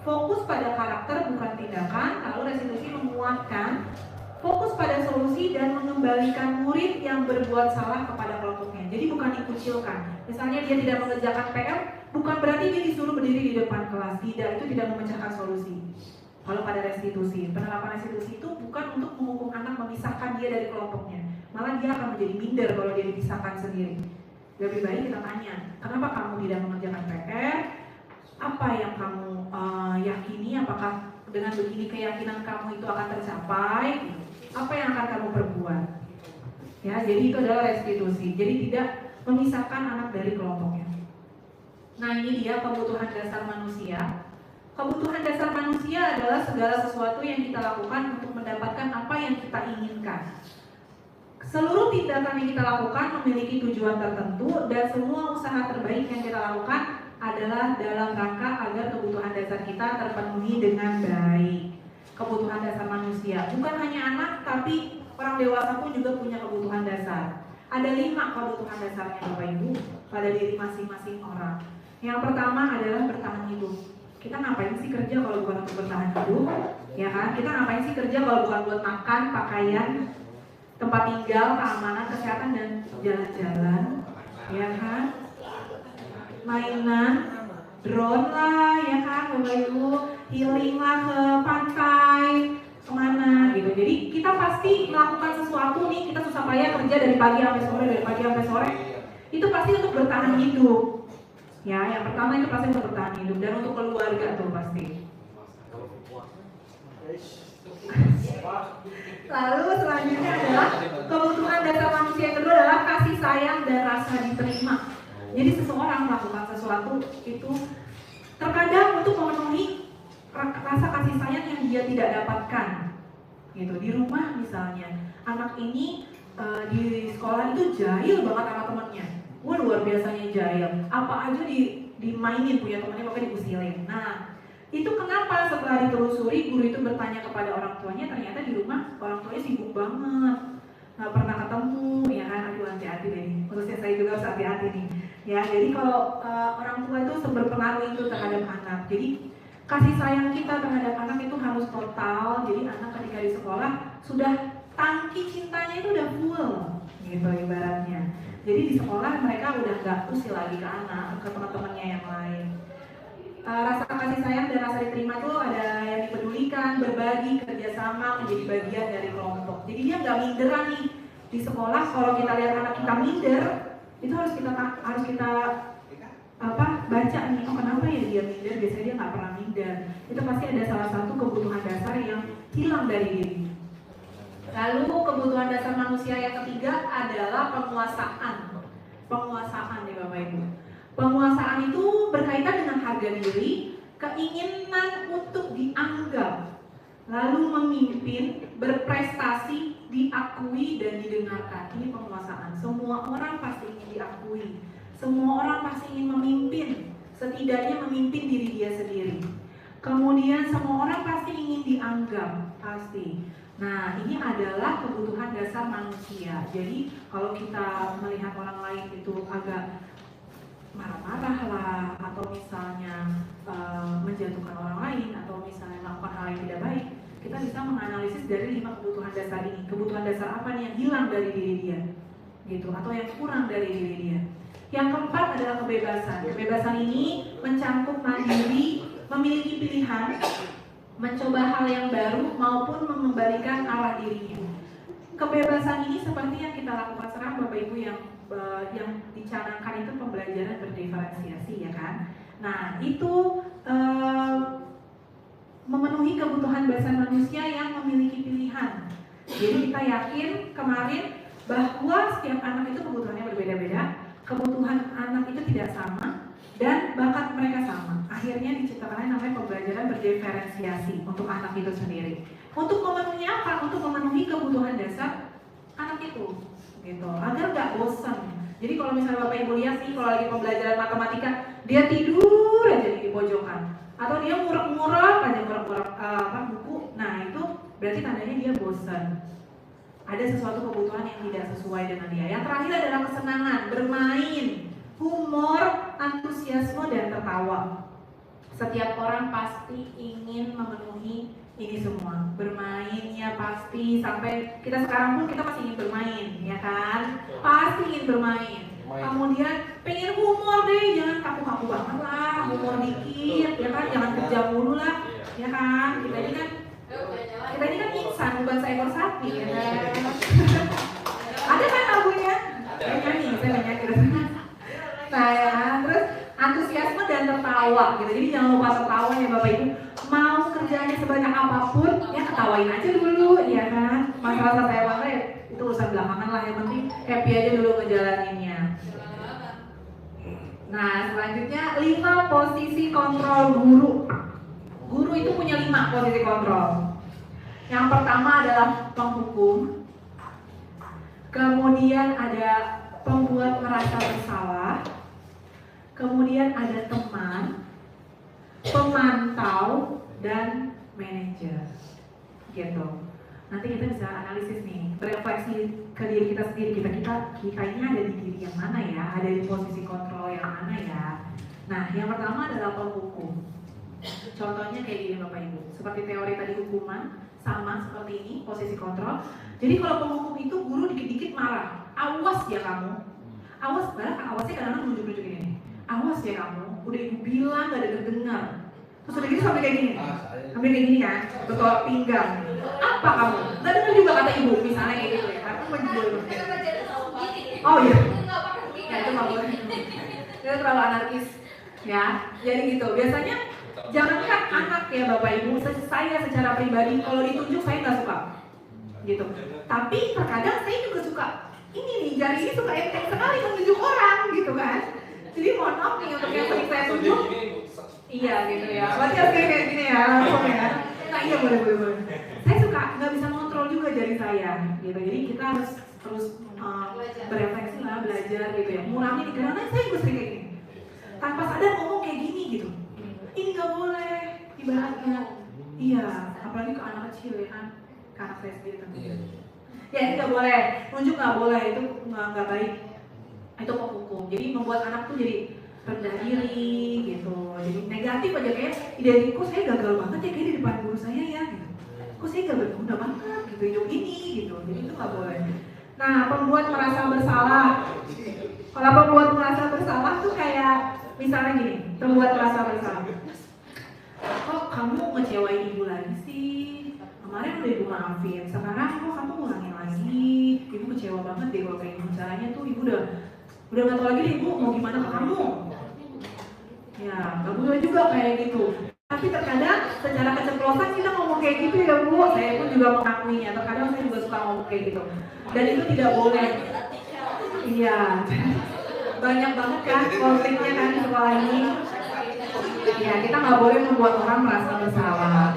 fokus pada karakter bukan tindakan. Lalu restitusi menguatkan, fokus pada solusi dan mengembalikan murid yang berbuat salah kepada kelompoknya. Jadi bukan dikucilkan. Misalnya dia tidak mengerjakan PR, bukan berarti dia disuruh berdiri di depan kelas. Tidak, itu tidak memecahkan solusi. Kalau pada restitusi, penerapan restitusi itu bukan untuk menghukum anak, memisahkan dia dari kelompoknya. Malah dia akan menjadi minder kalau dia dipisahkan sendiri. Lebih baik kita tanya, kenapa kamu tidak mengerjakan PR? Apa yang kamu yakini? Apakah dengan begini keyakinan kamu itu akan tercapai? Apa yang akan kamu perbuat? Ya, jadi itu adalah restitusi. Jadi tidak memisahkan anak dari kelompoknya. Nah, ini dia kebutuhan dasar manusia. Kebutuhan dasar manusia adalah segala sesuatu yang kita lakukan untuk mendapatkan apa yang kita inginkan. Seluruh tindakan yang kita lakukan memiliki tujuan tertentu dan semua usaha terbaik yang kita lakukan adalah dalam rangka agar kebutuhan dasar kita terpenuhi dengan baik. Kebutuhan dasar manusia, bukan hanya anak, tapi orang dewasa pun juga punya kebutuhan dasar. Ada 5 kebutuhan dasarnya Bapak Ibu pada diri masing-masing orang. Yang pertama adalah bertahan hidup. Kita ngapain sih kerja kalau bukan untuk bertahan hidup? Ya kan? Kita ngapain sih kerja kalau bukan buat makan, pakaian, tempat tinggal, keamanan, kesehatan, dan jalan-jalan? Ya kan? Mainan, drone lah, ya kan, Bapak Ibu, healing lah ke pantai, kemana gitu. Jadi kita pasti melakukan sesuatu nih, kita susah payah kerja dari pagi sampai sore, itu pasti untuk bertahan hidup. Ya, yang pertama itu pasti untuk bertahan hidup dan untuk keluarga tuh pasti. Lalu selanjutnya adalah kebutuhan dasar manusia yang kedua adalah kasih sayang dan rasa diterima. Jadi seseorang melakukan sesuatu itu terkadang untuk memenuhi rasa kasih sayang yang dia tidak dapatkan. Gitu. Di rumah misalnya, anak ini di sekolah itu jahil banget sama temannya. Wah, luar biasanya jahil. Apa aja dimainin punya temannya, pokoknya diusilin. Nah, itu kenapa setelah ditelusuri guru itu bertanya kepada orang tuanya, ternyata di rumah orang tuanya sibuk banget, nggak pernah ketemu, ya kan? Aduh, hati-hati deh, khususnya saya juga harus hati-hati nih. Ya, jadi kalau orang tua itu berpengaruh itu terhadap anak. Jadi kasih sayang kita terhadap anak itu harus total. Jadi anak ketika di sekolah sudah tangki cintanya itu udah full, gitu ibaratnya. Jadi di sekolah mereka udah gak usil lagi ke anak, ke teman-temannya yang lain. Rasa kasih sayang dan rasa diterima itu ada yang dipedulikan, berbagi, kerjasama, menjadi bagian dari kelompok. Jadi dia gak minderan nih di sekolah. Kalau kita lihat anak kita minder, itu harus kita baca nih, oh kenapa ya dia minder? Biasanya dia nggak pernah minder. Itu pasti ada salah satu kebutuhan dasar yang hilang dari diri. Lalu kebutuhan dasar manusia yang ketiga adalah penguasaan. Penguasaan nih Bapak Ibu. Penguasaan itu berkaitan dengan harga diri, keinginan untuk dianggap, lalu memimpin, berprestasi, diakui dan didengarkan. Ini penguasaan. Semua orang pasti ingin diakui. Semua orang pasti ingin memimpin, setidaknya memimpin diri dia sendiri. Kemudian semua orang pasti ingin dianggap, pasti. Nah, ini adalah kebutuhan dasar manusia. Jadi kalau kita melihat orang lain itu agak marah-marah lah, atau misalnya menjatuhkan orang lain, atau misalnya melakukan hal yang tidak baik, kita bisa menganalisis dari 5 kebutuhan dasar ini. Kebutuhan dasar apa nih yang hilang dari diri dia? gitu, atau yang kurang dari diri dia. Yang keempat adalah kebebasan. Kebebasan ini mencakup mandiri, memiliki pilihan, mencoba hal yang baru maupun mengembalikan arah dirinya. Kebebasan ini seperti yang kita lakukan sekarang, Bapak Ibu, yang dicanangkan itu pembelajaran berdiferensiasi, ya kan? Nah, itu memenuhi kebutuhan dasar manusia yang memiliki pilihan. Jadi kita yakin kemarin bahwa setiap anak itu kebutuhannya berbeda-beda, kebutuhan anak itu tidak sama, dan bakat mereka sama. Akhirnya diciptakan namanya pembelajaran berdiferensiasi untuk anak itu sendiri. Untuk memenuhi apa? Untuk memenuhi kebutuhan dasar anak itu, gitu. Agar nggak bosan. Jadi kalau misalnya Bapak Ibu lihat nih, kalau lagi pembelajaran matematika, dia tidur aja di pojokan, atau dia ngurek-ngurek aja buku. Nah itu berarti tandanya dia bosan. Ada sesuatu kebutuhan yang tidak sesuai dengan dia. Yang terakhir adalah kesenangan, bermain, humor, antusiasme, dan tertawa. Setiap orang pasti ingin memenuhi ini semua. Bermainnya pasti, sampai kita sekarang pun kita masih ingin bermain, ya kan? Pasti ingin bermain. Kemudian pengen humor deh, jangan kaku-kaku banget lah, humor dikit, ya kan? Jangan kerja mulu lah, ya kan? Kita ini kan insan, bukan seekor sapi, ya kan? Ada kan lagunya? Saya nyanyi. Nah, ya, terus antusiasme dan tertawa gitu. Jadi jangan lupa tertawa ya Bapak Ibu. Mau kerjanya sebanyak apapun, ya ketawain aja dulu, ya kan? Masalah santai banget itu urusan belakangan lah, yang penting happy aja dulu ngejalaninnya. Nah, selanjutnya 5 posisi kontrol guru. Guru itu punya 5 posisi kontrol. Yang pertama adalah penghukum. Kemudian ada pembuat merasa bersalah. Kemudian ada teman, pemantau, dan manajer, gitu. Nanti kita bisa analisis nih, berefleksi ke diri kita sendiri. Kita ini ada di diri yang mana ya? Ada di posisi kontrol yang mana ya? Nah, yang pertama adalah penghukum. Contohnya kayak gini Bapak Ibu, seperti teori tadi hukuman, sama seperti ini posisi kontrol. Jadi kalau penghukum itu guru dikit-dikit marah, awas ya kamu, awas, awasnya kadang-kadang nunjuk-nunjuk ini. Awas ya kamu, udah ibu bilang gak ada dengar. Terus udah gitu sampai kayak gini, sampai kayak gini kan, betul pinggang. Apa kamu? Gak dengar juga kata ibu, misalnya kayak gitu ya. Karena menjual. Oh iya. Ya itu nggak boleh. Itu terlalu anarkis, ya. Jadi gitu. Biasanya jangankan anak ya Bapak Ibu, saya secara pribadi kalau ditunjuk saya nggak suka, gitu. Tapi terkadang saya juga suka. Ini nih jari ini suka enteng sekali menunjuk orang, gitu kan. Jadi mohon maaf nih untuk yang sering saya tunjuk. Iya gitu ya. Berarti harus kayak gini ya langsung ya. Nah iya boleh. Saya suka nggak bisa mengontrol juga jari saya, gitu. Jadi kita harus terus berefleksi lah, belajar gitu ya. Ngurangi nih karena saya juga sering kayak gini. Tanpa sadar ngomong kayak gini gitu. Ini nggak boleh ibaratnya. Iya, apalagi ke anak kecil ya kan. Ke anak saya sendiri tentunya. Ya ini nggak boleh, nunjuk nggak boleh, itu nggak baik. Itu penghukum. Jadi membuat anak tuh jadi rendah diri gitu. Jadi negatif aja kayak ide kok saya gagal banget ya kayak di depan guru saya ya gitu. Kok saya gak berguna banget gitu hidup ini gitu. Jadi itu nggak boleh. Nah, pembuat merasa bersalah. Kalau pembuat merasa bersalah tuh kayak misalnya gini, pembuat merasa bersalah. Kok kamu ngecewain ibu lagi sih? Kemarin udah ibu maafin, sekarang kok kamu ngulangin lagi? Ibu kecewa banget deh kalau kayak gitu. Caranya tuh ibu udah gak tau lagi deh ibu mau gimana ke kamu. Ya, gak boleh juga kayak gitu. Tapi terkadang secara keceplosan kita ngomong kayak gitu ya Bu. Saya pun juga mengakuinya, terkadang saya juga suka ngomong kayak gitu. Dan itu tidak boleh. Iya. Banyak banget kan konfliknya kan di sekolah ini. Ya, kita gak boleh membuat orang merasa bersalah.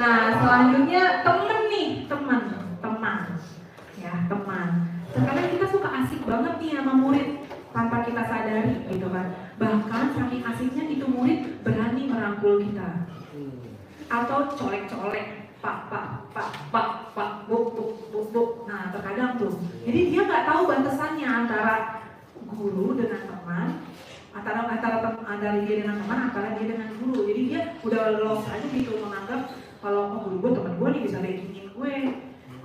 Nah, selanjutnya teman nih, teman. Ya, teman. Terkadang kita suka asik banget nih sama murid tanpa kita sadari gitu kan. Bahkan saking asiknya itu murid berani merangkul kita. Atau colek-colek, pak, buk. Nah, terkadang tuh. Jadi dia nggak tahu batasannya antara guru dengan teman, antara dia dengan teman, antara dia dengan guru. Jadi dia udah lost aja gitu menganggap kalau guru gue teman gue nih bisa kayak gini gue.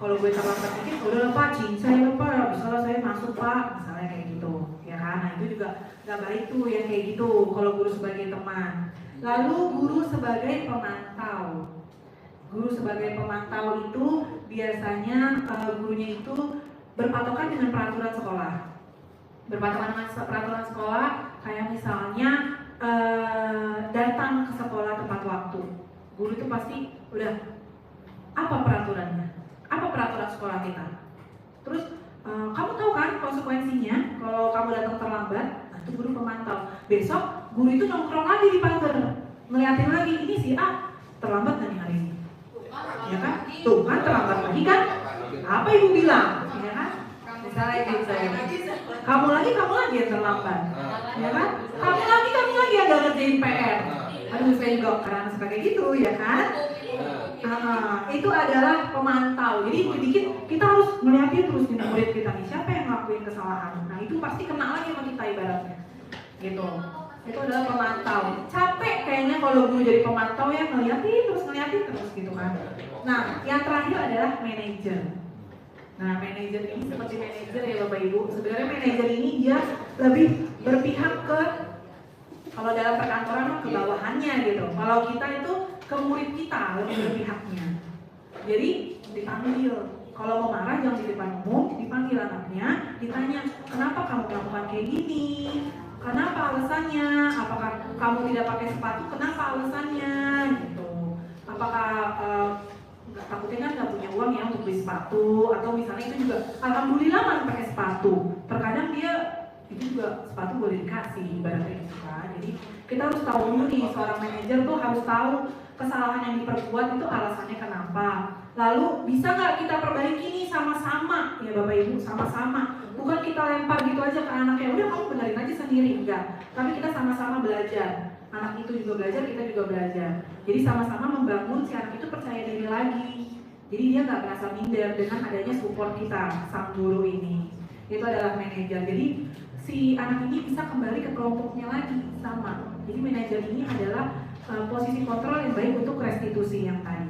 Kalau gue terlambat dikit, udah Pak, cincin saya Pak, bisa lah saya masuk Pak, misalnya kayak gitu, ya kan? Nah itu juga nggak baik tuh yang kayak gitu. Kalau guru sebagai teman, lalu guru sebagai pemantau. Guru sebagai pemantau itu biasanya gurunya itu berpatokan dengan peraturan sekolah. Berpatokan dengan peraturan sekolah, kayak misalnya datang ke sekolah tepat waktu. Guru itu pasti udah apa peraturannya? Apa peraturan sekolah kita? Terus kamu tahu kan konsekuensinya kalau kamu datang terlambat? Nah itu guru pemantau. Besok guru itu nongkrong lagi di pagar, ngeliatin lagi ini si A terlambat nggak nih hari ini? Ya kan? Tuh kan terlambat lagi kan? Apa ibu bilang? Ya kan? Misalnya gitu. Kamu lagi yang terlambat. Ya kan? Kamu lagi yang gak ngerjain PR. Aduh saya juga karena sebagai gitu ya kan? Itu adalah pemantau. Jadi dikit kita harus melihatnya terus di murid kita nih siapa yang ngelakuin kesalahan. Nah itu pasti kena lagi sama kita ibaratnya. Gitu. Itu adalah pemantau. Capek kayaknya kalau guru jadi pemantau ya ngeliatin terus gitu kan. Nah yang terakhir adalah manajer. Nah manajer ini seperti manajer ya Bapak Ibu. Sebenarnya manajer ini dia lebih berpihak ke, kalau dalam perkantoran ke bawahannya gitu. Kalau kita itu ke murid kita lebih berpihaknya. Jadi dipanggil. Kalau mau marah jangan di depan umum, dipanggil anaknya, ditanya kenapa kamu melakukan kayak gini, kenapa alasannya, apakah kamu tidak pakai sepatu, kenapa alasannya, gitu. Apakah takutnya kan nggak punya uang ya untuk beli sepatu, atau misalnya itu juga alhamdulillah kan pakai sepatu. Terkadang dia itu juga sepatu boleh dikasih ibaratnya gitu kan. Jadi kita harus tahu dulu nih, seorang manajer tuh harus tahu kesalahan yang diperbuat itu alasannya kenapa. Lalu bisa nggak kita perbaiki nih sama-sama ya Bapak Ibu, sama-sama. Bukan kita lempar gitu aja ke anaknya, udah kamu benerin aja sendiri, enggak. Tapi kita sama-sama belajar. Anak itu juga belajar, kita juga belajar. Jadi sama-sama membangun si anak itu percaya diri lagi. Jadi dia nggak merasa minder dengan adanya support kita, sang guru ini. Itu adalah manajer. Jadi si anak ini bisa kembali ke kelompoknya lagi sama. Jadi manajer ini adalah posisi kontrol yang baik untuk restitusi yang tadi.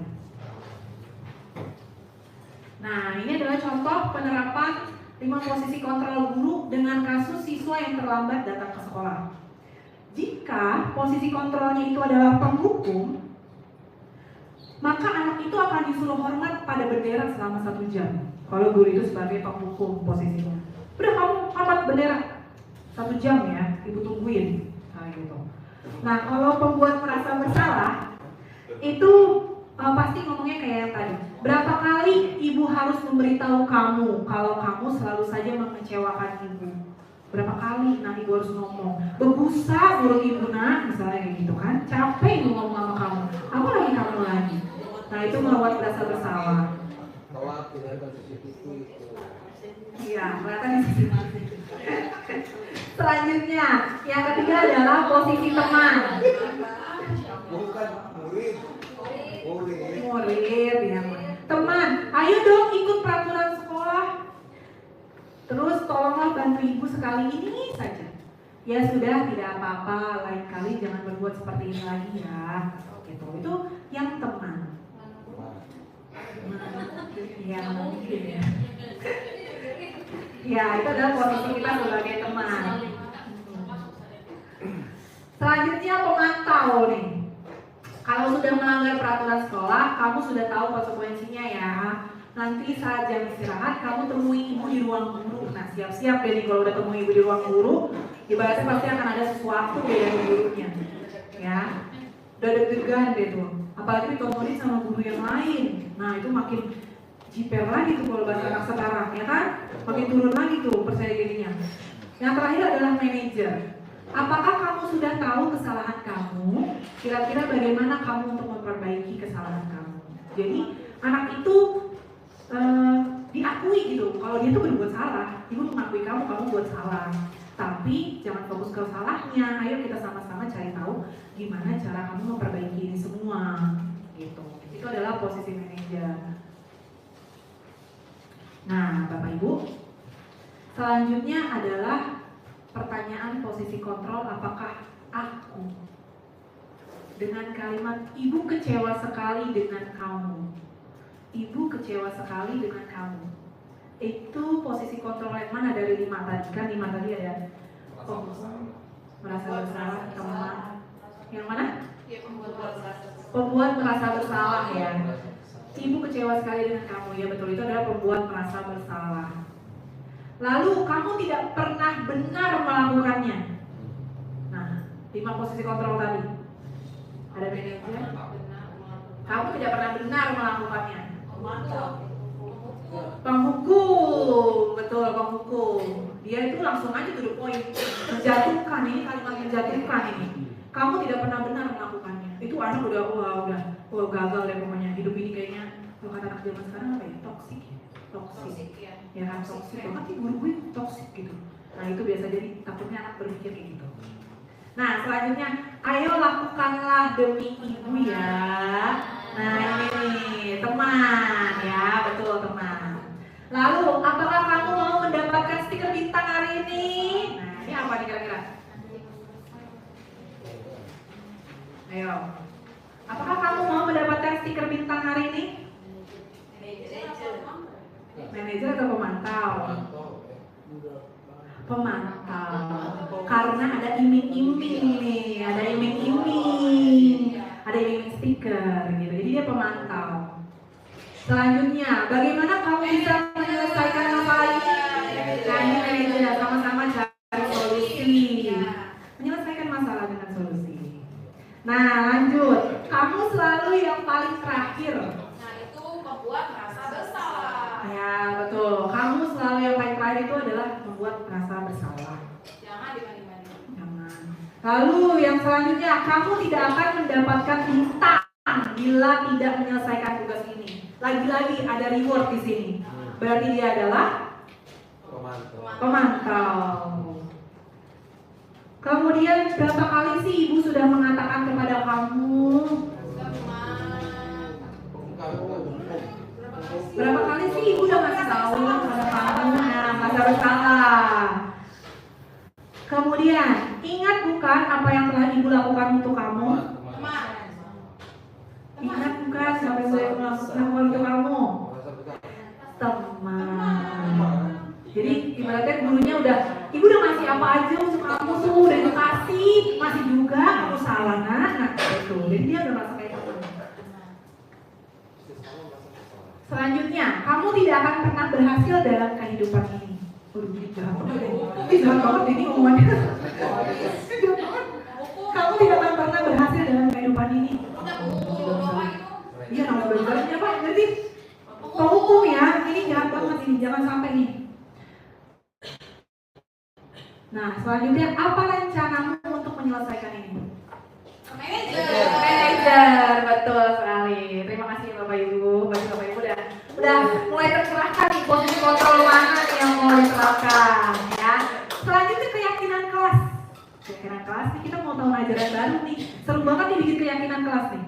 Nah, ini adalah contoh penerapan 5 posisi kontrol guru dengan kasus siswa yang terlambat datang ke sekolah. Jika posisi kontrolnya itu adalah penghukum, maka anak itu akan disuruh hormat pada bendera selama 1 jam. Kalau guru itu sebagai penghukum posisinya. Udah kamu hormat bendera 1 jam ya, ibu tungguin. Nah, gitu. Nah, kalau pembuat merasa bersalah, itu pasti ngomongnya kayak yang tadi. Berapa kali ibu harus memberitahu kamu kalau kamu selalu saja mengecewakan ibu? Berapa kali? Nah, ibu harus ngomong. Berbusa burung ibu nak, misalnya kayak gitu kan. Capek ibu ngomong sama kamu. Apa lagi kamu lagi? Nah, itu membuat rasa bersalah. Iya, kelihatan di sini. Selanjutnya, yang ketiga adalah posisi teman. Bukan murid. Murid ya. Teman, ayo dong ikut peraturan sekolah. Terus tolonglah bantu ibu sekali ini saja. Ya sudah, tidak apa-apa, lain kali jangan berbuat seperti ini lagi ya. Gitu. Itu yang teman. Yang mungkin ya. Ya, itu adalah posisi kita sebagai teman. Selanjutnya pemantau nih. Kalau sudah melanggar peraturan sekolah, kamu sudah tahu konsekuensinya ya. Nanti saat jam istirahat, kamu temui ibu di ruang guru. Nah, siap-siap deh nih kalau udah temui ibu di ruang guru, ibaratnya pasti akan ada sesuatu deh dari gurunya. Ya, udah deg-degan deh tuh. Apalagi ditontonin sama guru yang lain. Nah, itu makin jiper lagi tuh kalau bahasa anak sekarang, ya kan? Makin turun lagi tuh percaya dirinya. Yang terakhir adalah manajer. Apakah kamu sudah tahu kesalahan kamu? Kira-kira bagaimana kamu untuk memperbaiki kesalahan kamu? Jadi anak itu diakui gitu. Kalau dia tuh berbuat salah, ibu mengakui kamu buat salah. Tapi jangan fokus ke salahnya. Ayo kita sama-sama cari tahu gimana cara kamu memperbaiki ini semua. Gitu. Itu adalah posisi manajer. Nah, Bapak Ibu, selanjutnya adalah pertanyaan posisi kontrol, apakah aku? Dengan kalimat ibu kecewa sekali dengan kamu. ibu kecewa sekali dengan kamu. Itu posisi kontrol yang mana dari 5 tadi? Kan 5 tadi ada merasa bersalah, teman. Yang mana? Ya, pembuat Pembuat merasa bersalah ya. Ibu kecewa sekali dengan kamu, ya betul, itu adalah pembuat merasa bersalah. Lalu kamu tidak pernah benar melakukannya. Nah, 5 posisi kontrol tadi. Ada manajer. Kamu tidak pernah benar melakukannya. Penghukum, betul, penghukum. Dia itu langsung aja to the point, menjatuhkan. Ini kalimat menjatuhkan ini. Kamu tidak pernah benar melakukannya. Itu anak udah gagal deh pokoknya. Hidup ini kayaknya, kalau kata anak zaman sekarang apa ya? Toksik. Ya kan, toksik banget nih, guru gue toksik gitu. Nah itu biasa jadi takutnya anak berpikir kayak gitu. Nah selanjutnya, ayo lakukanlah demi ibu ya. Nah ini teman ya, betul teman. Lalu apakah kamu mau mendapatkan stiker bintang hari ini? Nah ini apa nih kira-kira? Ayo, apakah kamu mau mendapatkan stiker bintang hari ini? Manajer atau pemantau? Pemantau. Karena ada iming-iming nih, ada iming-iming stiker gitu. Jadi dia pemantau. Selanjutnya, bagaimana kamu bisa menyelesaikan masalah ini? Nah ini manajer, sama-sama cari solusi. Menyelesaikan masalah dengan solusi. Nah lanjut, kamu selalu yang paling terakhir. Nah itu membuat merasa bersalah. Ya betul, kamu selalu yang paling terakhir itu adalah membuat merasa bersalah. Jangan dibanding-banding. Jangan. Lalu yang selanjutnya, kamu tidak akan mendapatkan bintang bila tidak menyelesaikan tugas ini. Lagi-lagi ada reward di sini. Berarti dia adalah pemantau. Kemudian berapa kali sih ibu sudah mengatakan kepada kamu? Berapa kali sih ibu udah ngasih tahu kepada kamu? Nah, merasa bersalah. Kemudian ingat bukan apa yang telah ibu lakukan untuk kamu? Ingat bukan apa yang saya lakukan untuk kamu? Teman. Jadi ibaratnya gurunya ibu udah ngasih apa aja untuk kamu tuh, udah dikasih, masih juga kamu salah nah itu. Jadi dia udah merasa kayak teman. Selanjutnya, kamu tidak akan pernah berhasil dalam kehidupan ini. Waduh, jahat banget ini omongannya. Kamu tidak akan pernah berhasil dalam kehidupan ini. Iya, nama belajarnya apa? Berarti penghukum ya. Ini jahat banget ini, jangan sampai nih. Nah, selanjutnya apa rencanamu untuk menyelesaikan ini? Manajer, betul sekali. Terima kasih Bapak Ibu. Bapak Ibu udah mulai tercerahkan nih posisi kontrol mana yang mau diterapkan ya. Selanjutnya keyakinan kelas. Keyakinan kelas nih, kita mau tahu ajaran baru nih. Seru banget nih bikin keyakinan kelas nih.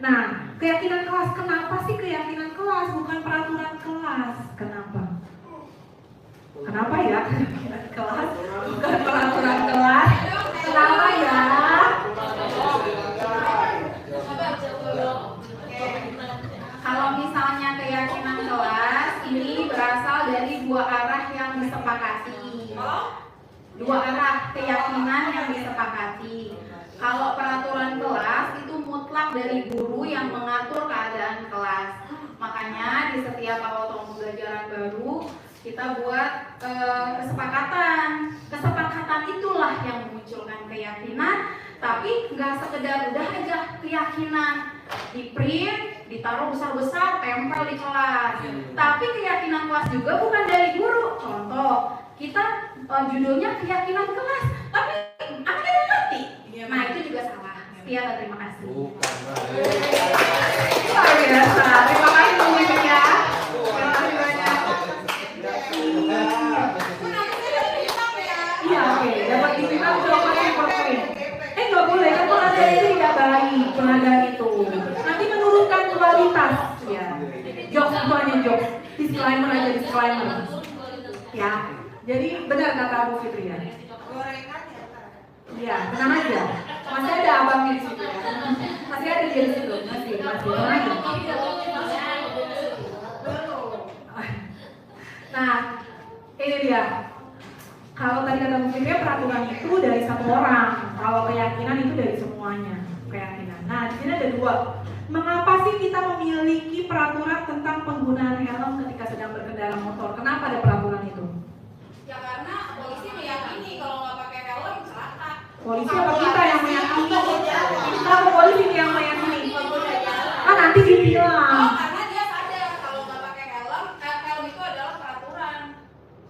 Nah, keyakinan kelas, kenapa sih keyakinan kelas bukan peraturan kelas? Kenapa? Kenapa ya keyakinan kelas bukan peraturan kelas? Kenapa ya? Kalau misalnya keyakinan kelas ini berasal dari 2 arah yang disepakati. 2 arah keyakinan yang disepakati. Kalau peraturan kelas itu mutlak dari guru yang mengatur keadaan kelas. Makanya di setiap awal tahun pembelajaran baru kita buat kesepakatan. Kesepakatan itulah yang memunculkan keyakinan. Tapi nggak sekedar udah aja keyakinan di print, ditaruh besar-besar, tempel di kelas. Tapi keyakinan kelas juga bukan dari guru. Contoh, kita judulnya keyakinan kelas, tapi anaknya nggak ngerti. Nah itu juga salah. Sekian dan terima kasih. Luar biasa. Terima kasih banyak ya. Terima kasih banyak. Iya oke. Dapat dibilang jawabannya poin. Nggak boleh kan pengadaan itu tidak baik pengadaan itu. Nanti menurunkan kualitas ya. Jokes itu hanya jokes. Disclaimer aja disclaimer. Ya. Jadi benar kata Bu Fitri ya. Iya, tenang aja. Masih ada abangnya di situ ya. Masih ada dia di situ. Masih. ya. Kalau tadi kata Bu Fitria, peraturan itu dari satu orang, kalau keyakinan itu dari semuanya, keyakinan. Nah, di sini ada dua. Mengapa sih kita memiliki peraturan tentang penggunaan helm ketika sedang berkendara motor? Kenapa ada peraturan itu? Ya karena polisi meyakini kalau nggak pakai helm celaka. Polisi apa kita yang meyakini? Kenapa polisi yang meyakini? Ah, nanti dibilang. Karena dia sadar kalau nggak pakai helm, helm itu adalah peraturan.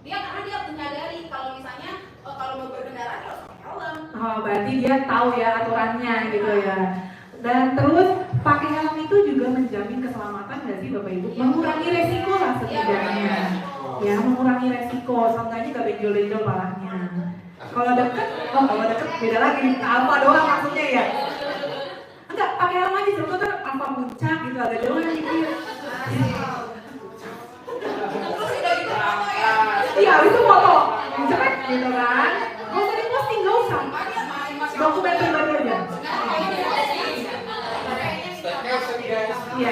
Karena dia menyadari kalau misalnya kalau mau berkendara dia harus pakai helm. Oh, berarti dia tahu ya aturannya gitu ya. Dan terus pakai helm itu juga menjamin keselamatan nggak sih Bapak Ibu? Mengurangi resiko lah setidaknya. Ya, mengurangi resiko. Seenggaknya nggak benjol-benjol parahnya. Kalau deket beda lagi. Apa doang maksudnya ya? Enggak, pakai helm aja contoh kan apa puncak gitu agak jauh yang dikit. Terus udah gitu foto ya. Iya, itu foto. Cepet gitu kan. Nggak usah diposting, nggak usah. Dokumen pribadi aja. Iya.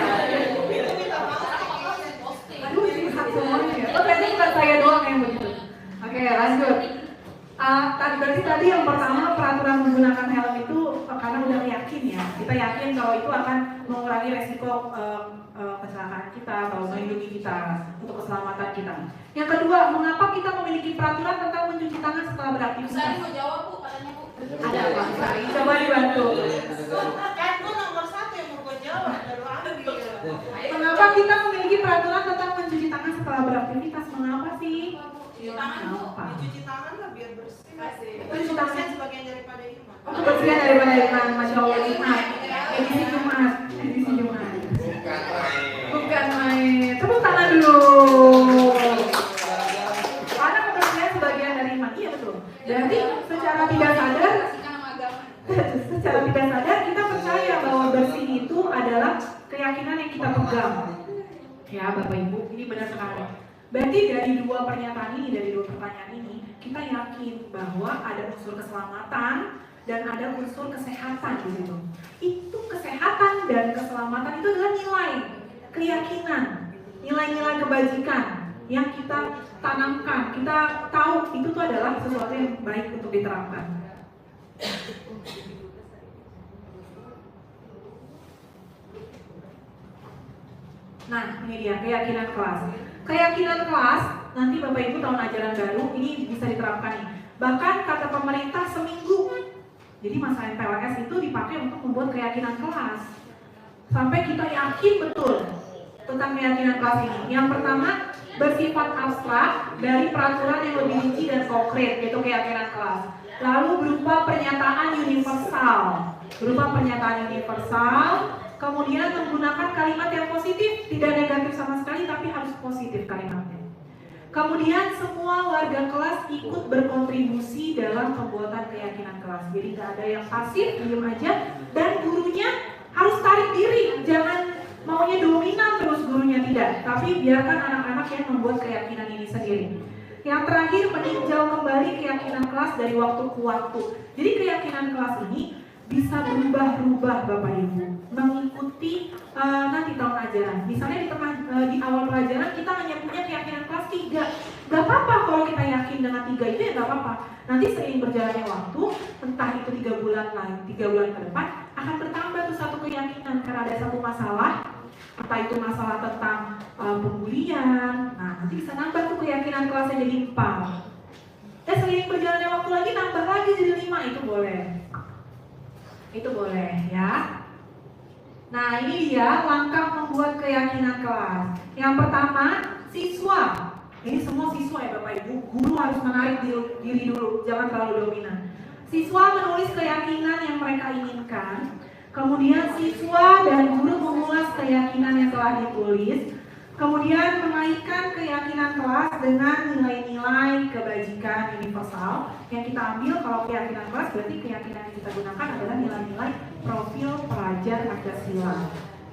Aduh, ini hak semuanya ya. Oh, berarti bukan saya doang yang begitu. Oke, lanjut. Tadi yang pertama peraturan menggunakan helm itu karena udah yakin ya. Kita yakin kalau itu akan mengurangi resiko kecelakaan kita atau melindungi kita untuk keselamatan kita. Yang kedua, mengapa kita memiliki peraturan tentang mencuci tangan setelah beraktivitas? Sari mau jawab Bu, katanya Bu. Ada apa? Sari, coba dibantu. Kan gua nomor 1 yang mau gua jawab, baru ambil. Mengapa kita memiliki peraturan tentang mencuci tangan setelah beraktivitas? Mengapa sih? Cuci tangan Bu. Kenapa? Cuci tangan lah biar bersih. Cuci tangan. Sebagian daripada iman. Oh, kebersihan daripada iman, Masya Allah, Jumat. Edisi Jumat. Bukan main. Tepuk tangan dulu. Karena kebersihan sebagian dari iman. Iya betul. Jadi secara tidak sadar, secara tidak sadar kita percaya bahwa bersih itu adalah keyakinan yang kita pegang. Ya Bapak Ibu, ini benar sekali. Berarti dari dua pernyataan ini, dari dua pertanyaan ini, kita yakin bahwa ada unsur keselamatan dan ada unsur kesehatan di situ. Itu kesehatan dan keselamatan itu adalah nilai, keyakinan, nilai-nilai kebajikan yang kita tanamkan. Kita tahu itu tuh adalah sesuatu yang baik untuk diterapkan. Nah, ini dia keyakinan kelas. Keyakinan kelas, nanti Bapak Ibu tahun ajaran baru ini bisa diterapkan nih. Bahkan kata pemerintah seminggu. Jadi masa MPLS itu dipakai untuk membuat keyakinan kelas. Sampai kita yakin betul tentang keyakinan kelas ini. Yang pertama, bersifat abstrak dari peraturan yang lebih rinci dan konkret, yaitu keyakinan kelas. Lalu berupa pernyataan universal. Kemudian menggunakan kalimat yang positif, tidak negatif sama sekali, tapi harus positif kalimatnya. Kemudian semua warga kelas ikut berkontribusi dalam pembuatan keyakinan kelas. Jadi nggak ada yang pasif, diam aja, dan gurunya harus tarik diri, jangan maunya dominan terus gurunya, tidak. Tapi biarkan anak-anak yang membuat keyakinan ini sendiri. Yang terakhir, meninjau kembali keyakinan kelas dari waktu ke waktu. Jadi keyakinan kelas ini bisa berubah-ubah Bapak Ibu, mengikuti nanti tahun ajaran. Misalnya di awal pelajaran kita hanya punya keyakinan kelas 3. Gak apa-apa kalau kita yakin dengan 3 itu, ya gak apa-apa. Nanti seiring berjalannya waktu, entah itu 3 bulan lagi, 3 bulan ke depan, akan bertambah tuh satu keyakinan karena ada satu masalah, entah itu masalah tentang pembulian. Nah, nanti bisa nambah tuh keyakinan kelasnya jadi 4. Dan seiring berjalannya waktu lagi nambah lagi jadi 5, itu boleh. Itu boleh ya. Nah, ini dia langkah membuat keyakinan kelas. Yang pertama, siswa. Ini semua siswa ya Bapak Ibu. Guru harus menarik diri dulu, jangan terlalu dominan. Siswa menulis keyakinan yang mereka inginkan. Kemudian siswa dan guru mengulas keyakinan yang telah ditulis. Kemudian mengaitkan keyakinan kelas dengan nilai-nilai kebajikan universal yang kita ambil. Kalau keyakinan kelas berarti keyakinan yang kita gunakan adalah nilai-nilai profil pelajar Pancasila.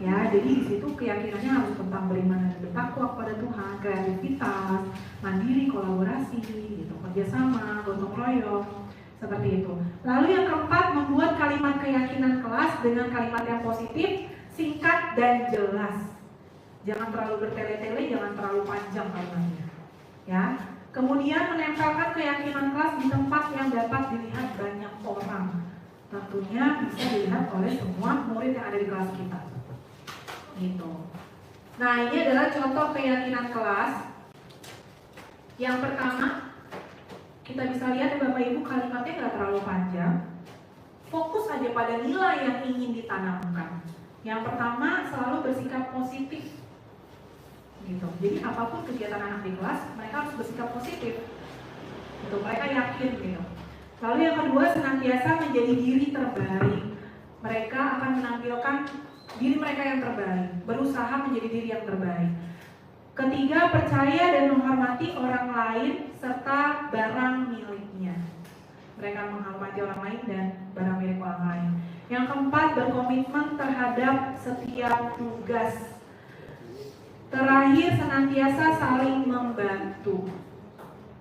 Ya, jadi di situ keyakinannya harus tentang beriman dan bertakwa kepada Tuhan, kreativitas, mandiri, kolaborasi, gitu, kerjasama, gotong royong, seperti itu. Lalu yang keempat, membuat kalimat keyakinan kelas dengan kalimat yang positif, singkat dan jelas. Jangan terlalu bertele-tele, jangan terlalu panjang kalimatnya. Ya. Kemudian menempelkan keyakinan kelas di tempat yang dapat dilihat banyak orang. Tentunya bisa dilihat oleh semua murid yang ada di kelas kita. Gitu. Nah, ini adalah contoh keyakinan kelas. Yang pertama, kita bisa lihat ya Bapak Ibu, kalimatnya nggak terlalu panjang. Fokus aja pada nilai yang ingin ditanamkan. Yang pertama, selalu bersikap positif. Gitu. Jadi apapun kegiatan anak di kelas, mereka harus bersikap positif. Gitu. Mereka yakin gitu. Lalu yang kedua, senantiasa menjadi diri terbaik. Mereka akan menampilkan diri mereka yang terbaik, berusaha menjadi diri yang terbaik. Ketiga, percaya dan menghormati orang lain serta barang miliknya. Mereka menghormati orang lain dan barang milik orang lain. Yang keempat, berkomitmen terhadap setiap tugas. Terakhir, senantiasa saling membantu.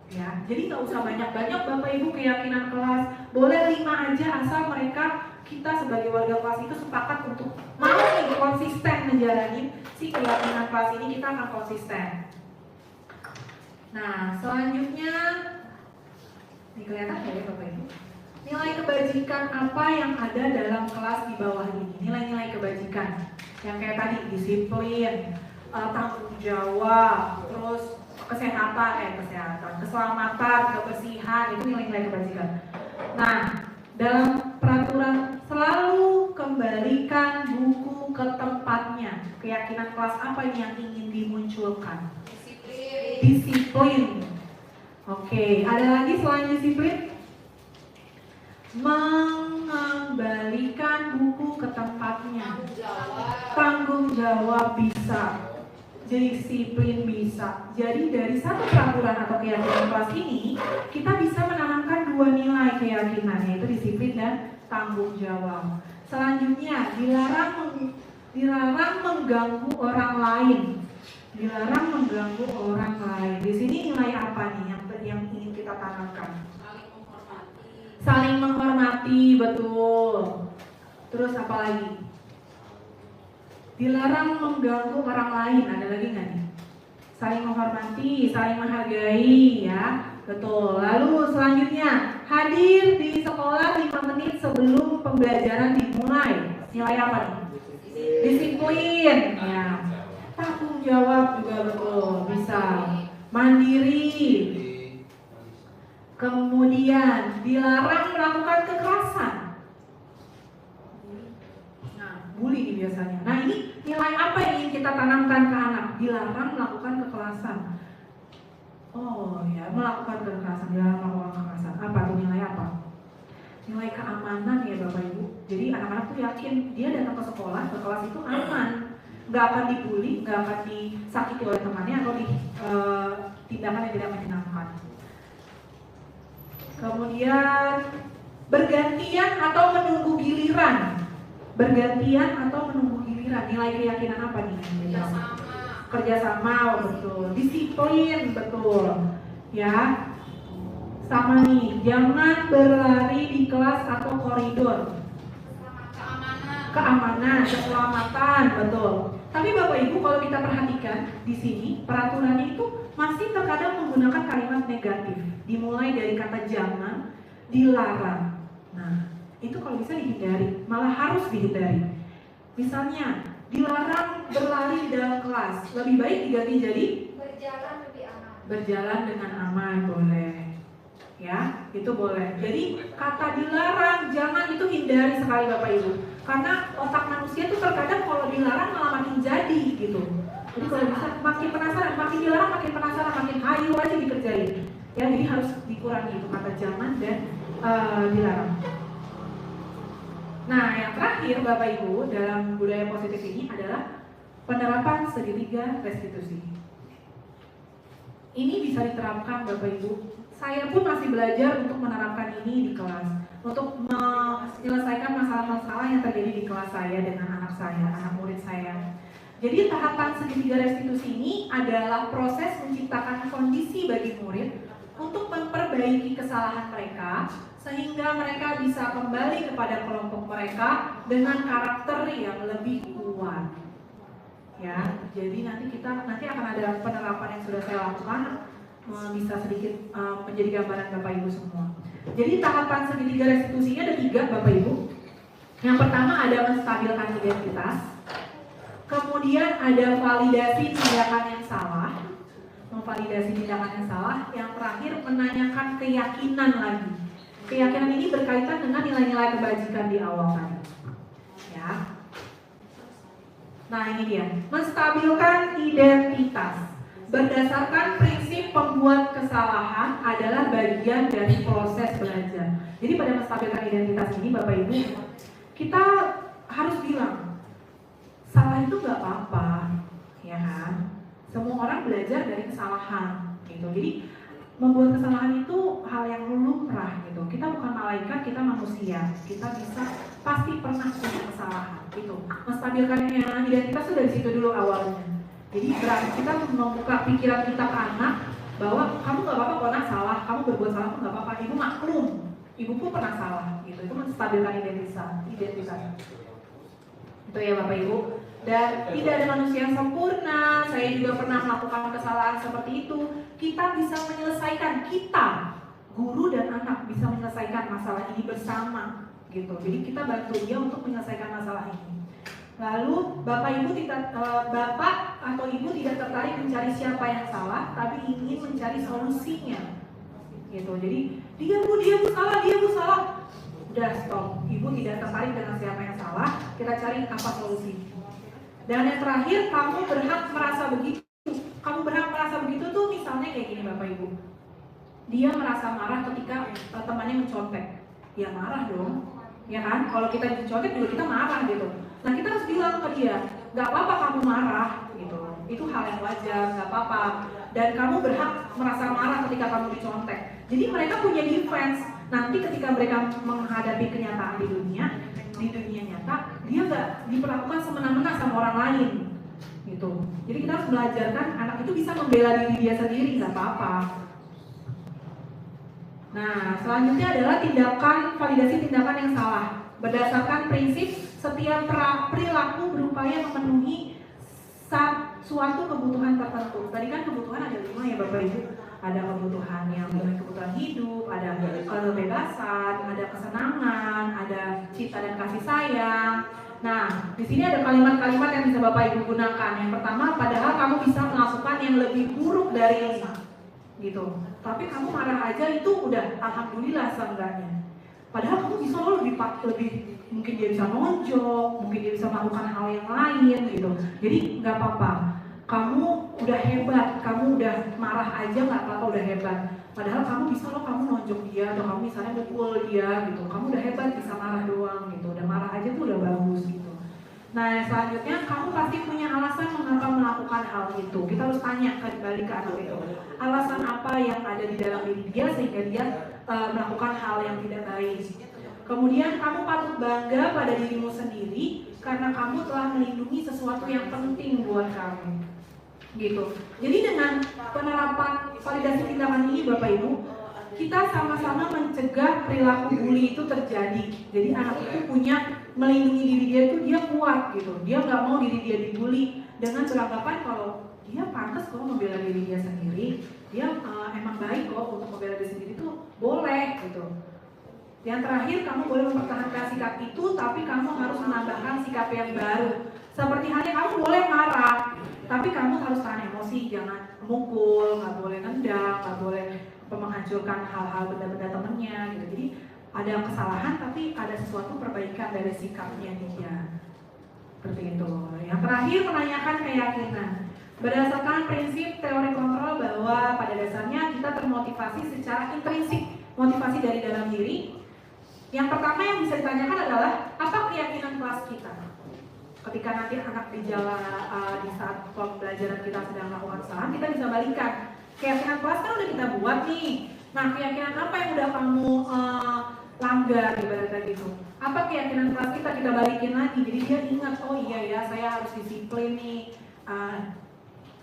Ya, jadi nggak usah banyak-banyak Bapak Ibu keyakinan kelas. Boleh 5 aja asal mereka, kita sebagai warga kelas itu sepakat untuk mau nih konsisten menjalani si keyakinan kelas ini, kita akan konsisten. Nah, selanjutnya ini kelihatan ya Bapak Ibu. Nilai kebajikan apa yang ada dalam kelas di bawah ini? Nilai-nilai kebajikan yang kayak tadi, disiplin, tanggung jawab, terus kesehatan, keselamatan, kebersihan, itu nilai-nilai kebajikan. Nah, dalam peraturan selalu kembalikan buku ke tempatnya. Keyakinan kelas apa yang ingin dimunculkan? Disiplin. Oke, ada lagi selain disiplin? Mengembalikan buku ke tempatnya. Tanggung jawab bisa. Disiplin bisa. Jadi dari satu peraturan atau keyakinan kelas ini, kita bisa menanamkan 2 nilai keyakinan, yaitu disiplin dan tanggung jawab. Selanjutnya, dilarang mengganggu orang lain. Dilarang mengganggu orang lain. Di sini nilai apa nih yang ingin kita tanamkan? Saling menghormati, betul. Terus apa lagi? Dilarang mengganggu orang lain, ada lagi nggak nih? Saling menghormati, saling menghargai, ya, betul. Lalu selanjutnya, hadir di sekolah 5 menit sebelum pembelajaran dimulai. Nilai apa nih? Disiplin, ya. Tanggung jawab juga betul, bisa. Mandiri. Kemudian dilarang melakukan kekerasan. Bully nih biasanya. Nah, ini nilai apa yang ingin kita tanamkan ke anak? Dilarang melakukan kekerasan. Oh ya, melakukan kekerasan, dilarang melakukan kekerasan. Apa tuh nilai apa? Nilai keamanan ya Bapak Ibu. Jadi anak-anak tuh yakin dia datang ke sekolah, ke kelas itu aman, nggak akan dibully, nggak akan disakiti oleh temannya atau di tindakan yang tidak menyenangkan. Kemudian bergantian atau menunggu giliran. Bergantian atau menunggu giliran. Nilai keyakinan apa nih? Kerjasama, betul. Disiplin, betul. Ya, sama nih. Jangan berlari di kelas atau koridor. Keamanan, keselamatan, betul. Tapi Bapak Ibu, kalau kita perhatikan di sini peraturannya itu masih terkadang menggunakan kalimat negatif. Dimulai dari kata jangan, dilarang. Nah, itu kalau bisa dihindari, malah harus dihindari. Misalnya, dilarang berlari di dalam kelas, lebih baik diganti jadi berjalan lebih aman. berjalan dengan aman, boleh. Ya, itu boleh. Jadi kata dilarang, jangan itu hindari sekali Bapak Ibu. Karena otak manusia itu terkadang kalau dilarang malah makin jadi gitu. Jadi kalau bisa makin penasaran, makin dilarang makin penasaran, makin hayu aja dikerjain. Ya, jadi harus dikurangi itu kata jangan dan dilarang. Nah, yang terakhir Bapak Ibu dalam budaya positif ini adalah penerapan segitiga restitusi. Ini bisa diterapkan Bapak Ibu. Saya pun masih belajar untuk menerapkan ini di kelas, untuk menyelesaikan masalah-masalah yang terjadi di kelas saya dengan anak saya, anak murid saya. Jadi tahapan segitiga restitusi ini adalah proses menciptakan kondisi bagi murid untuk memperbaiki kesalahan mereka sehingga mereka bisa kembali kepada kelompok mereka dengan karakter yang lebih kuat. Ya, jadi nanti akan ada penerapan yang sudah saya lakukan bisa sedikit menjadi gambaran Bapak Ibu semua. Jadi tahapan segitiga restitusinya ada 3 Bapak Ibu. Yang pertama ada menstabilkan identitas, kemudian ada validasi tindakan yang salah, memvalidasi tindakan yang salah, yang terakhir menanyakan keyakinan lagi. Keyakinan ini berkaitan dengan nilai-nilai kebajikan di awal tadi. Ya. Nah ini dia, menstabilkan identitas. Berdasarkan prinsip pembuat kesalahan adalah bagian dari proses belajar. Jadi pada menstabilkan identitas ini Bapak Ibu, kita harus bilang, salah itu gak apa-apa, ya kan? Semua orang belajar dari kesalahan, gitu. Jadi membuat kesalahan itu hal yang lumrah, gitu. Kita bukan malaikat, kita manusia. Kita bisa pasti pernah punya kesalahan, gitu. Menstabilkan identitas itu dari situ dulu awalnya. Jadi berarti kita membuka pikiran kita ke anak bahwa kamu gak apa-apa kalau salah, kamu berbuat salah pun gak apa-apa, ibu maklum, ibu pun pernah salah, gitu. Itu menstabilkan identitas. Itu ya Bapak Ibu. Dan tidak ada manusia yang sempurna. Saya juga pernah melakukan kesalahan seperti itu. Kita bisa menyelesaikan, kita guru dan anak bisa menyelesaikan masalah ini bersama, gitu. Jadi kita bantu dia untuk menyelesaikan masalah ini. Lalu Bapak atau Ibu tidak tertarik mencari siapa yang salah, tapi ingin mencari solusinya, gitu. Jadi dia bu salah. Udah stop. Ibu tidak tertarik dengan siapa yang salah, kita cari apa solusi. Dan yang terakhir, kamu berhak merasa begitu. Kamu berhak merasa begitu tuh misalnya kayak gini Bapak Ibu. Dia merasa marah ketika temannya mencontek. Ya marah dong, ya kan? Kalau kita dicontek juga kita marah gitu. Nah kita harus bilang ke dia, gak apa-apa kamu marah, gitu. Itu hal yang wajar, gak apa-apa. Dan kamu berhak merasa marah ketika kamu dicontek. Jadi mereka punya defense. Nanti ketika mereka menghadapi kenyataan di dunia nyata, dia gak diperlakukan semena-mena sama orang lain, gitu. Jadi kita harus belajarkan anak itu bisa membela diri dia sendiri, gak apa-apa. Nah, selanjutnya adalah validasi tindakan yang salah. Berdasarkan prinsip setiap perilaku berupaya memenuhi suatu kebutuhan tertentu. Tadi kan kebutuhan ada 5 ya Bapak Ibu. Ada kebutuhan yang kebutuhan hidup, ada kebebasan, ada kesenangan, ada cinta dan kasih sayang. Nah, di sini ada kalimat-kalimat yang bisa Bapak Ibu gunakan. Yang pertama, padahal kamu bisa melakukan yang lebih buruk dari ini, gitu. Tapi kamu marah aja itu udah alhamdulillah seenggaknya. Padahal kamu bisa lebih mungkin dia bisa nonjok, mungkin dia bisa melakukan hal yang lain, gitu. Jadi nggak apa-apa. Kamu udah hebat, kamu udah marah aja nggak apa-apa, udah hebat. Padahal kamu bisa kamu nonjok dia, atau kamu misalnya mukul dia, gitu. Kamu udah hebat, bisa marah doang, gitu. Udah marah aja tuh udah bagus, gitu. Nah, selanjutnya kamu pasti punya alasan mengapa melakukan hal itu. Kita harus tanya kembali ke anak itu. Alasan apa yang ada di dalam diri dia sehingga dia melakukan hal yang tidak baik. Kemudian kamu patut bangga pada dirimu sendiri karena kamu telah melindungi sesuatu yang penting buat kamu. Gitu. Jadi dengan penerapan validasi tindakan ini Bapak Ibu, kita sama-sama mencegah perilaku bully itu terjadi. Jadi anak itu punya melindungi diri dia itu dia kuat gitu. Dia nggak mau diri dia dibully dengan beranggapan kalau dia pantas kok membela diri dia sendiri. Dia emang baik kok untuk membela diri sendiri itu boleh gitu. Yang terakhir, kamu boleh mempertahankan sikap itu, tapi kamu harus menambahkan sikap yang baru. Seperti halnya kamu boleh marah, tapi kamu harus tahan emosi, jangan mukul, nggak boleh nendang, nggak boleh menghancurkan hal-hal benda-benda temennya gitu. Jadi ada kesalahan, tapi ada sesuatu perbaikan dari sikapnya dia. Seperti itu. Yang terakhir, menanyakan keyakinan. Berdasarkan prinsip teori kontrol bahwa pada dasarnya kita termotivasi secara intrinsik, motivasi dari dalam diri. Yang pertama yang bisa ditanyakan adalah apa keyakinan kelas kita. Ketika nanti anak di saat pembelajaran kita sedang melakukan kesalahan, kita bisa balikan. Keyakinan kelas kan udah kita buat nih. Nah, keyakinan apa yang udah kamu langgar ibaratnya gitu. Apa keyakinan kelas kita balikin lagi. Jadi dia ingat, oh iya ya saya harus disiplin nih.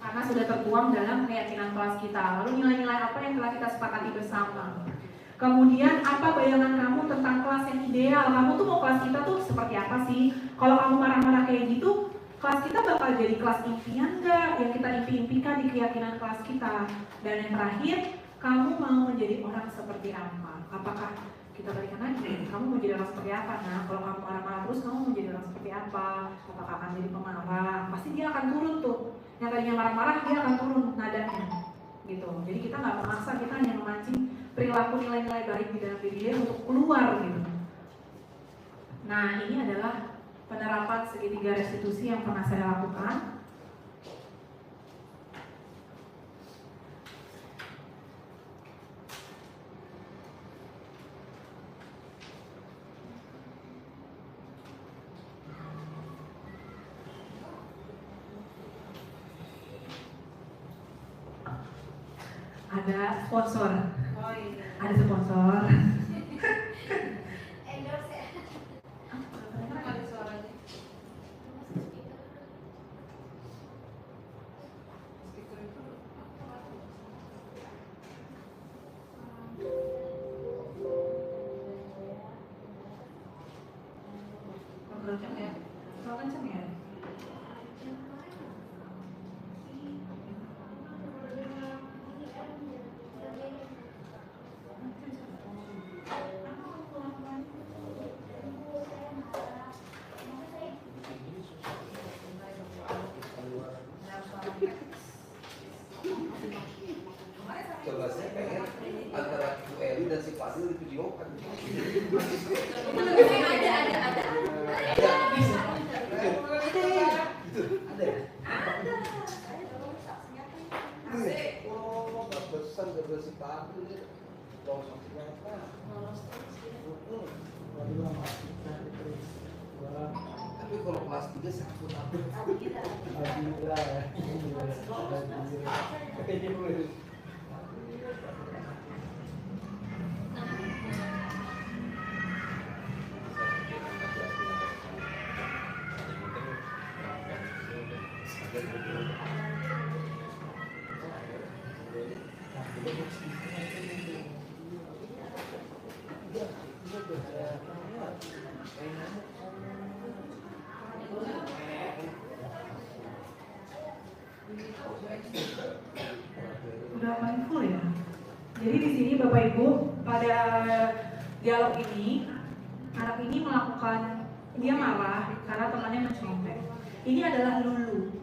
Karena sudah tertuang dalam keyakinan kelas kita. Lalu nilai-nilai apa yang telah kita sepakati bersama. Kemudian apa bayangan kamu tentang kelas yang ideal? Kamu tuh mau kelas kita tuh seperti apa sih? Kalau kamu marah-marah kayak gitu, kelas kita bakal jadi kelas impian nggak, yang kita impi-impikan di keyakinan kelas kita. Dan yang terakhir, kamu mau menjadi orang seperti apa? Apakah kita berikan lagi, kamu mau jadi orang seperti apa? Nah, kalau kamu marah-marah terus, kamu mau jadi orang seperti apa? Apakah akan jadi pemarah? Pasti dia akan turun tuh. Yang tadinya marah-marah, dia akan turun nadanya. Gitu. Jadi kita nggak memaksa, kita hanya memancing perilaku nilai-nilai baik di dalam diri dia untuk keluar gitu. Nah, ini adalah penerapan segitiga restitusi yang pernah saya lakukan. Ada sponsor, Oh iya. ada sponsor. Endorse ya. Ada suaranya. Speaker itu Kenceng ya? Kalau kenceng ya? Coba saya pengen antara Bu Eli dan si Fadil di videokan. ada. Ada. Oh, nggak pesan dari si Fadil. Langsung ternyata. Tapi kalau kelas 3 satu apa? Udah mindful ya. Jadi di sini Bapak Ibu pada dialog ini, anak ini melakukan, dia marah karena temannya mencontek. Ini adalah Lulu,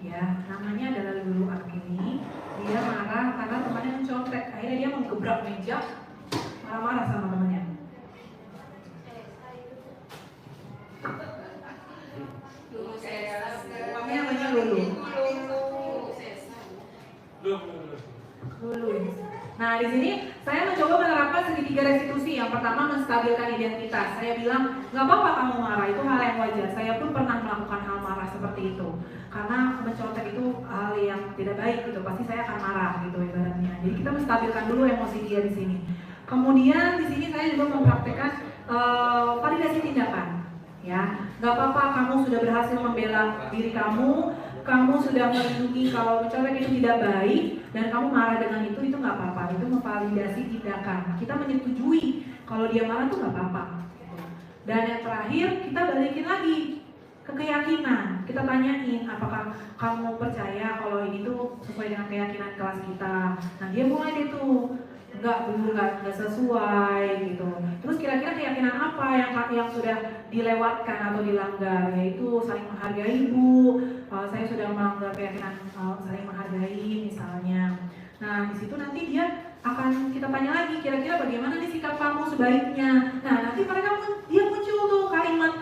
ya namanya adalah Lulu anak ini. Dia marah karena temannya mencontek. Akhirnya dia menggebrak meja, marah-marah sama temannya. Namanya Lulu. Lulu. Nah, di sini saya mencoba menerapkan segitiga restitusi. Yang pertama, menstabilkan identitas. Saya bilang, nggak apa-apa kamu marah, itu hal yang wajar. Saya pun pernah melakukan hal marah seperti itu. Karena mencontek itu hal yang tidak baik gitu. Pasti saya akan marah gitu ibaratnya. Jadi kita menstabilkan dulu emosi dia di sini. Kemudian di sini saya juga mempraktekkan validasi tindakan. Ya, nggak apa-apa kamu sudah berhasil membela diri kamu sudah melindungi kalau mencontek itu tidak baik dan kamu marah dengan itu nggak apa-apa, itu memvalidasi tindakan. Kita menyetujui kalau dia marah itu nggak apa-apa. Dan yang terakhir kita balikin lagi ke keyakinan. Kita tanyain apakah kamu percaya kalau ini tuh sesuai dengan keyakinan kelas kita. Nah dia mulai deh tuh nggak sesuai gitu. Terus kira-kira keyakinan apa yang sudah dilewatkan atau dilanggar, yaitu saling menghargai Bu. Saya sudah melanggar keyakinan saling menghargai misalnya. Nah di situ nanti dia akan kita tanya lagi kira-kira bagaimana nih sikap kamu sebaiknya. Nah nanti dia muncul tuh kalimat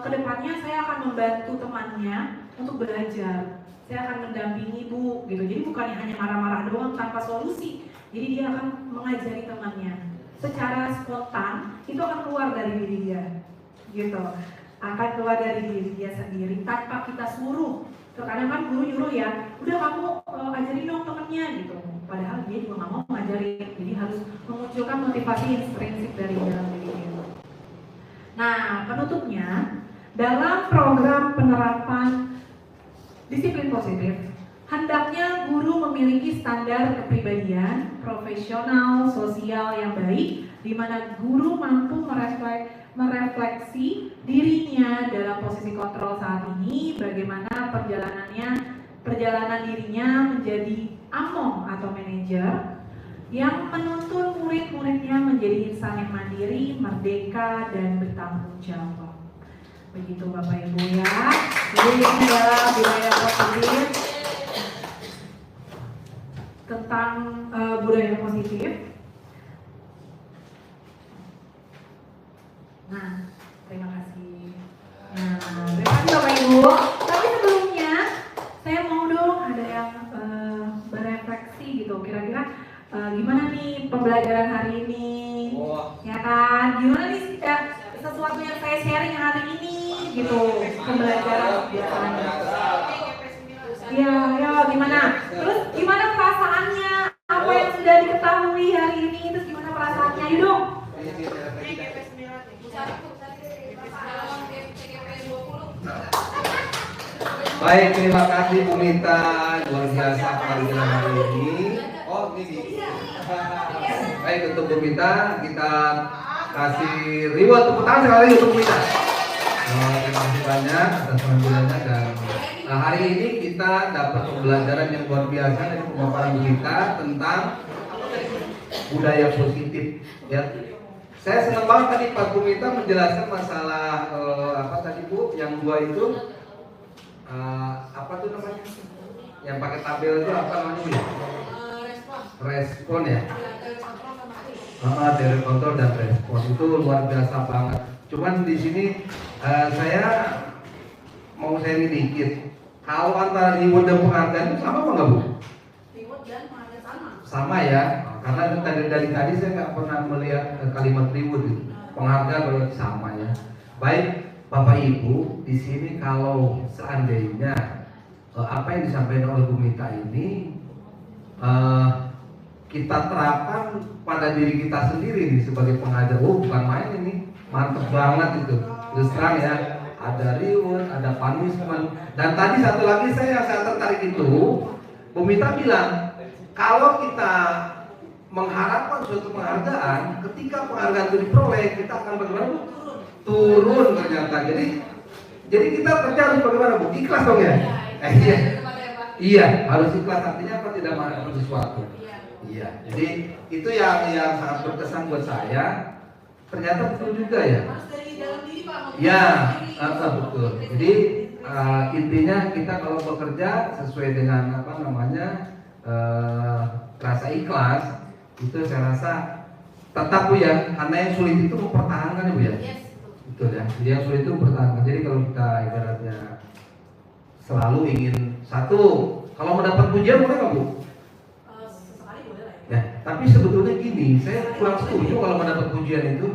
kedepannya saya akan membantu temannya untuk belajar. Saya akan mendampingi Bu gitu. Jadi bukannya hanya marah-marah doang tanpa solusi. Jadi dia akan mengajari temannya secara spontan, itu akan keluar dari diri dia, gitu. Akan keluar dari diri dia sendiri tanpa kita suruh. Terkadang kan guru nyuruh ya, udah kamu ajarin dong temennya gitu. Padahal dia juga nggak mau ngajarin. Jadi harus memunculkan motivasi intrinsik dari dalam diri dia. Nah, penutupnya dalam program penerapan disiplin positif, hendaknya guru memiliki standar kepribadian, profesional, sosial yang baik, di mana guru mampu merefleksi dirinya dalam posisi kontrol saat ini, bagaimana perjalanan dirinya menjadi among atau manajer yang menuntun murid-muridnya menjadi insan yang mandiri, merdeka, dan bertanggung jawab. Begitu Bapak Ibu ya. Jadi ini adalah budaya positif tentang budaya positif. Nah, terima kasih. Nah, terima kasih Bapak Ibu. Tapi sebelumnya saya mau dong ada yang berefleksi gitu. Kira-kira gimana nih pembelajaran hari ini? Ya kan? Gimana nih sesuatu yang saya sharing hari ini gitu? Pembelajaran biasanya. Ya, gimana? Terus gimana perasaannya? Apa yang sudah diketahui hari ini? Terus gimana perasaannya? Ayo dong. Baik, terima kasih Bu Mita, luar biasa panggilan hari ini. Oh, ini. Baik, untuk Bu Mita kita kasih reward tepuk tangan sekali untuk Bu Mita. Terima kasih banyak atas panggilannya dan hari ini kita dapat pembelajaran yang luar biasa dari pemaparan Bu Mita tentang budaya positif. Ya. Saya senang banget tadi Pak Bu Mita menjelaskan masalah apa tadi Bu, yang dua itu apa tuh namanya? Yang pakai tabel itu apa namanya ya? Respon ya. Dari kontrol dan respon itu luar biasa banget. Cuman di sini saya mau sharing dikit. Kalau antara reward dan penghargaan itu sama apa nggak Bu? Reward dan penghargaan sama. Sama ya. Karena dari tadi saya nggak pernah melihat kalimat reward itu. Penghargaan berarti sama ya. Baik Bapak Ibu, di sini kalau seandainya apa yang disampaikan oleh Bu Mita ini kita terapkan pada diri kita sendiri nih sebagai pengajar, bukan main ini, mantep banget itu. Terus terang ya, ada reward, ada punishment, dan tadi satu lagi saya tertarik itu, Bu Mita bilang kalau kita mengharapkan suatu penghargaan, ketika penghargaan itu diperoleh, kita akan bagaimana? Turun ternyata. Jadi kita kerja harus bagaimana Bu? Ikhlas dong ya? Iya, harus ikhlas, artinya apa? Tidak mengharapkan sesuatu. Iya. Jadi itu yang sangat berkesan buat saya. Ternyata betul juga ya. Harus dari dalam diri Pak. Ya, betul. Jadi intinya kita kalau bekerja sesuai dengan apa namanya rasa ikhlas, itu saya rasa tetap Bu ya. Karena yang sulit itu mempertahankan ya Bu ya. Betul ya. Jadi yang sulit itu mempertahankan. Jadi kalau kita ibaratnya selalu ingin satu, kalau mendapat pujian boleh nggak Bu? Sesekali boleh lah ya. Ya, tapi sebetulnya gini, saya kurang setuju kalau mendapat pujian itu.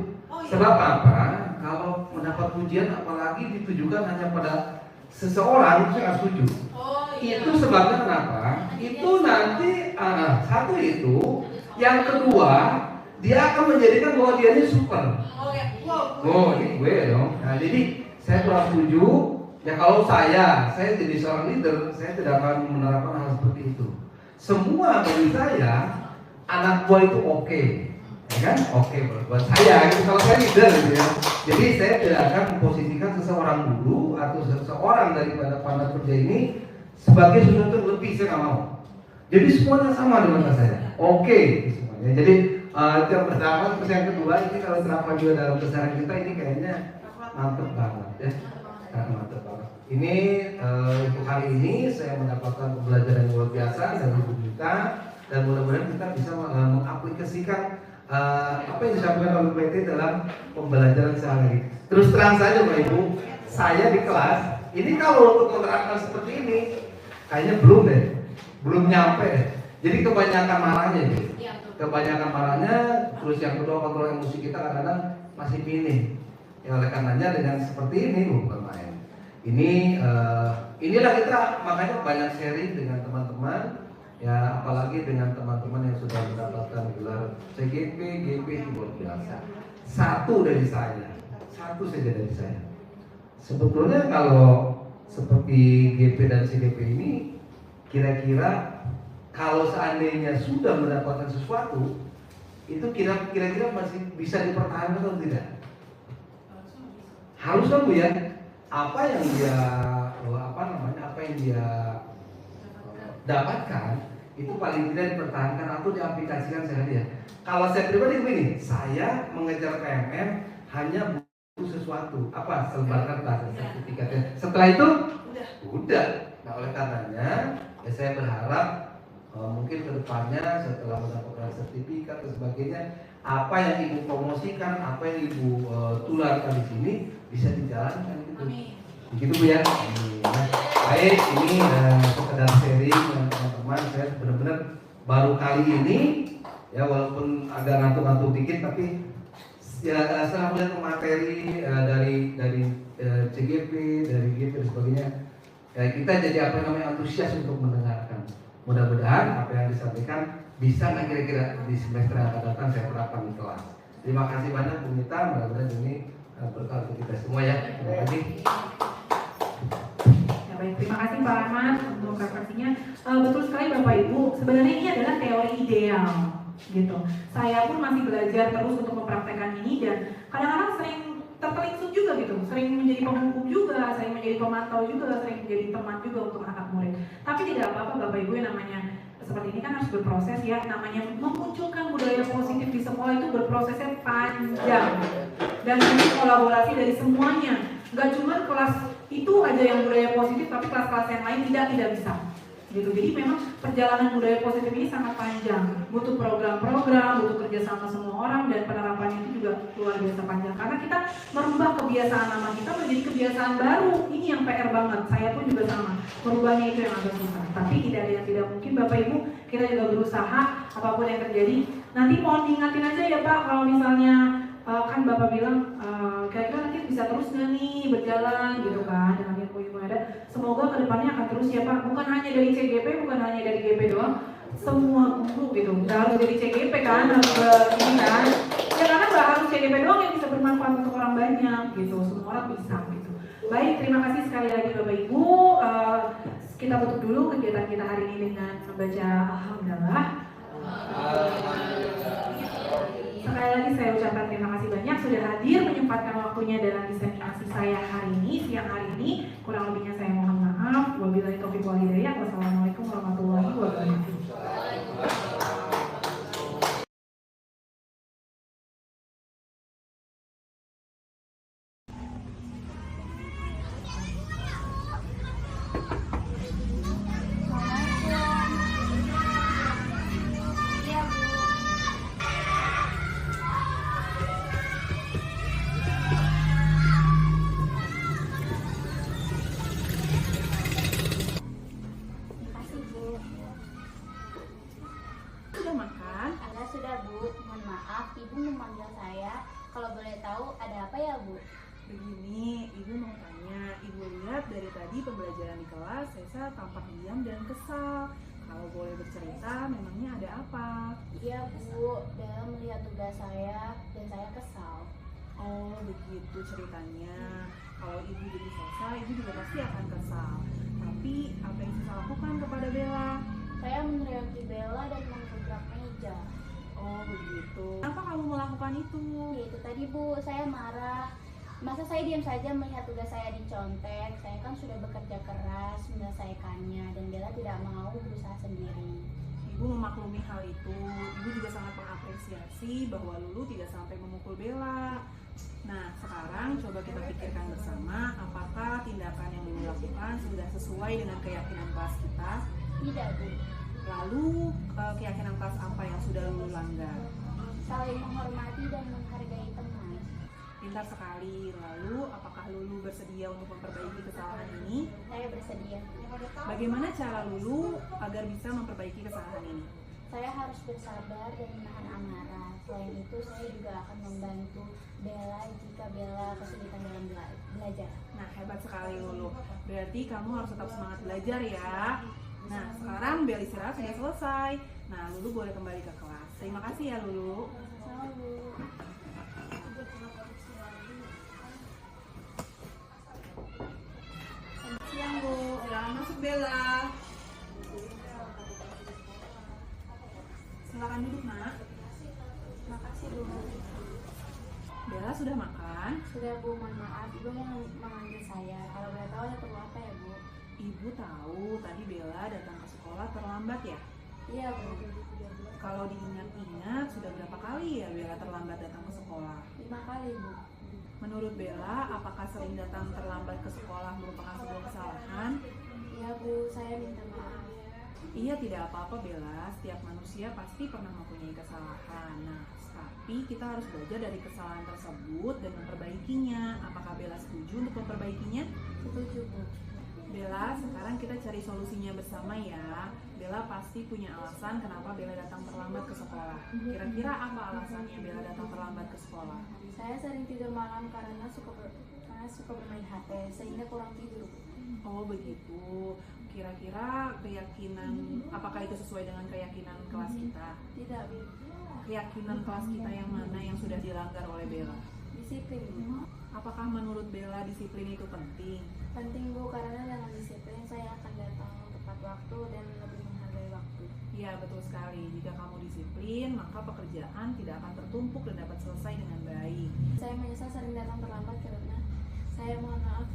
Sebab apa? Kalau mendapat pujian apalagi ditujukan hanya pada seseorang, itu saya nggak setuju. Itu sebabnya kenapa? Itu nanti satu itu, yang kedua dia akan menjadikan bahwa dia ini super. Oh, ini gue dong. Nah, jadi saya kurang setuju. Ya kalau saya jadi seorang leader, saya tidak akan menerapkan hal seperti itu. Semua bagi saya anak buah itu oke, ya kan? Oke buat saya. Gitu. Kalau saya leader, gitu ya. Jadi saya tidak akan memposisikan seseorang guru atau seseorang daripada partner kerja ini sebagai sesuatu yang lebih, saya nggak mau. Jadi semuanya sama dengan saya. Oke, semuanya. Jadi itu yang pertama. Terus yang kedua, ini kalau terapkan juga dalam keseharian kita ini kayaknya mantep banget ya. Mantep banget. Ini untuk hari ini saya mendapatkan pembelajaran yang luar biasa dari Bu Mita, dan mudah-mudahan kita bisa mengaplikasikan apa yang disampaikan oleh PT dalam pembelajaran sehari-hari. Terus terang saja Bapak Ibu, saya di kelas ini kalau untuk menerapkan seperti ini kayaknya belum nyampe deh. Jadi kebanyakan marahnya gitu. Kebanyakan marahnya, terus yang kedua kontrol emosi kita kadang-kadang masih minim. Ya oleh karenanya dengan seperti ini bukan main. Inilah kita makanya banyak sharing dengan teman-teman, ya apalagi dengan teman-teman yang sudah mendapatkan gelar CGP, GP itu luar biasa. Satu saja dari saya. Sebetulnya kalau seperti GP dan CGP ini, kira-kira kalau seandainya sudah mendapatkan sesuatu, itu kira-kira masih bisa dipertahankan atau tidak? harusnya Bu ya, apa yang dia dapatkan itu paling tidak dipertahankan atau diaplikasikan sehari ya. Kalau saya pribadi begini, saya mengejar PMM hanya butuh sesuatu, apa, selebar kertas, sertifikatnya. Setelah itu udah. Nah oleh karenanya ya saya berharap mungkin kedepannya setelah mendapatkan sertifikat dan sebagainya, apa yang ibu promosikan, apa yang ibu tularkan di sini bisa dijalankan gitu. Begitu Bu ya. Baik, ini sekedar sharing dengan teman-teman. Saya benar-benar baru kali ini ya, walaupun agak ngantuk-ngantuk dikit, tapi ya setelah melihat materi dari CGP, dari GP dan sebagainya, ya kita jadi apa namanya antusias untuk mendengarkan. Mudah-mudahan apa yang disampaikan bisa nggak kira-kira di semester yang akan datang saya terapkan di kelas. Terima kasih banyak Bu Mita, mudah-mudahan ini berkah untuk kita semua ya. Terima kasih. Baik, terima kasih Pak Ahmad untuk referensinya. Betul sekali Bapak Ibu, sebenarnya ini adalah teori ideal gitu. Saya pun masih belajar terus untuk mempraktekkan ini dan kadang-kadang sering terpelingsut juga gitu, sering menjadi penghukum juga, sering menjadi pemantau juga, sering menjadi teman juga untuk anak murid. Tapi tidak apa-apa Bapak Ibu, yang namanya seperti ini kan harus berproses ya, namanya memunculkan budaya positif di sekolah itu berprosesnya panjang dan ini kolaborasi dari semuanya. Gak cuma kelas itu aja yang budaya positif, tapi kelas-kelas yang lain tidak bisa gitu. Jadi memang perjalanan budaya positif ini sangat panjang, butuh program-program, butuh kerjasama semua orang, dan penerapannya itu juga luar biasa panjang karena kita merubah kebiasaan lama kita menjadi kebiasaan baru. Ini yang PR banget, saya pun juga sama, merubahnya itu yang agak susah, tapi tidak ada yang tidak mungkin Bapak Ibu. Kita juga berusaha apapun yang terjadi. Nanti mohon diingatin aja ya Pak, kalau misalnya kan Bapak bilang kira-kira nanti bisa terus nggak nih berjalan gitu kan dengan yang punya ada. Semoga kedepannya akan terus ya Pak, bukan hanya dari CGP, bukan hanya dari GP doang, semua guru gitu. Nggak harus dari CGP kan, harus ini kan. Ya karena nggak harus CGP doang yang bisa bermanfaat untuk orang banyak gitu, semua orang bisa gitu. Baik, terima kasih sekali lagi Bapak Ibu. Kita tutup dulu kegiatan kita hari ini dengan membaca Alhamdulillah. Sekali lagi saya ucapkan terima kasih banyak sudah hadir menyempatkan waktunya dalam diseminasi saya hari ini, siang hari ini. Kurang lebihnya saya mohon maaf. Wabillahi taufiq wal hidayah. Wassalamualaikum warahmatullahi wabarakatuh. Begini, Ibu mau tanya, Ibu lihat dari tadi pembelajaran di kelas, Sesa tampak diam dan kesal. Kalau boleh bercerita, memangnya ada apa? Iya Bu, dalam melihat tugas saya dan saya kesal. Oh begitu ceritanya. Kalau Ibu jadi Sesa, Ibu juga pasti akan kesal. Tapi apa yang Sesa lakukan kepada Bella? Saya meneriaki Bella dan menggebrak meja. Oh begitu. Kenapa kamu melakukan itu? Ya itu tadi Bu, saya marah. Masa saya diam saja melihat tugas saya dicontek? Saya kan sudah bekerja keras menyelesaikannya dan Bella tidak mau berusaha sendiri. Ibu memaklumi hal itu. Ibu juga sangat mengapresiasi bahwa Lulu tidak sampai memukul Bella. Nah, sekarang coba kita pikirkan bersama apakah tindakan yang Lulu lakukan sudah sesuai dengan keyakinan kelas kita? Tidak Bu. Lalu keyakinan kelas apa yang sudah Lulu langgar? Saling menghormati dan menghargai teman. Pintar sekali. Lalu apakah Lulu bersedia untuk memperbaiki kesalahan ini? Saya bersedia. Bagaimana cara Lulu agar bisa memperbaiki kesalahan ini? Saya harus bersabar dan menahan amarah. Selain itu saya juga akan membantu Bella jika Bella kesulitan dalam belajar. Nah, hebat sekali Lulu. Berarti kamu harus tetap semangat belajar ya. Nah, sekarang bel istirahat sudah selesai. Nah, Lulu boleh kembali ke kelas. Terima kasih ya Lulu. Selamat Bu. Siang Bu, silakan masuk Bella. Silakan duduk Nak. Makasih Bu. Bella sudah makan? sekolah-sekolahan? Sudah Bu, mohon maaf, Ibu yang memanggil saya. Kalau boleh tahu ada perlu apa ya Bu? Ibu tahu tadi Bella datang ke sekolah terlambat ya? Iya Bu. Kalau diingat-ingat, sudah berapa kali ya Bella terlambat datang ke sekolah? 5 kali Bu. Menurut Bella, apakah sering datang terlambat ke sekolah merupakan sebuah kesalahan? Iya Bu, saya minta maaf. Iya, tidak apa-apa Bella, setiap manusia pasti pernah mempunyai kesalahan. Nah, tapi kita harus belajar dari kesalahan tersebut dan memperbaikinya. Apakah Bella setuju untuk memperbaikinya? Setuju Bu. Bella, sekarang kita cari solusinya bersama ya. Bella pasti punya alasan kenapa Bella datang terlambat ke sekolah. Kira-kira apa alasannya Bella datang terlambat ke sekolah? Saya sering tidur malam karena suka bermain HP sehingga kurang tidur Bu. Oh begitu. Kira-kira keyakinan, apakah itu sesuai dengan keyakinan kelas kita? Tidak Bu. Keyakinan kelas kita yang mana yang sudah dilanggar oleh Bella? Disiplin Bu. Apakah menurut Bella disiplin itu penting? Penting Bu, karena dengan disiplin saya akan datang tepat waktu dan lebih menghargai waktu. Ya betul sekali, jika kamu disiplin maka pekerjaan tidak akan tertumpuk dan dapat selesai dengan baik. Saya menyesal sering datang terlambat karena saya mohon maaf.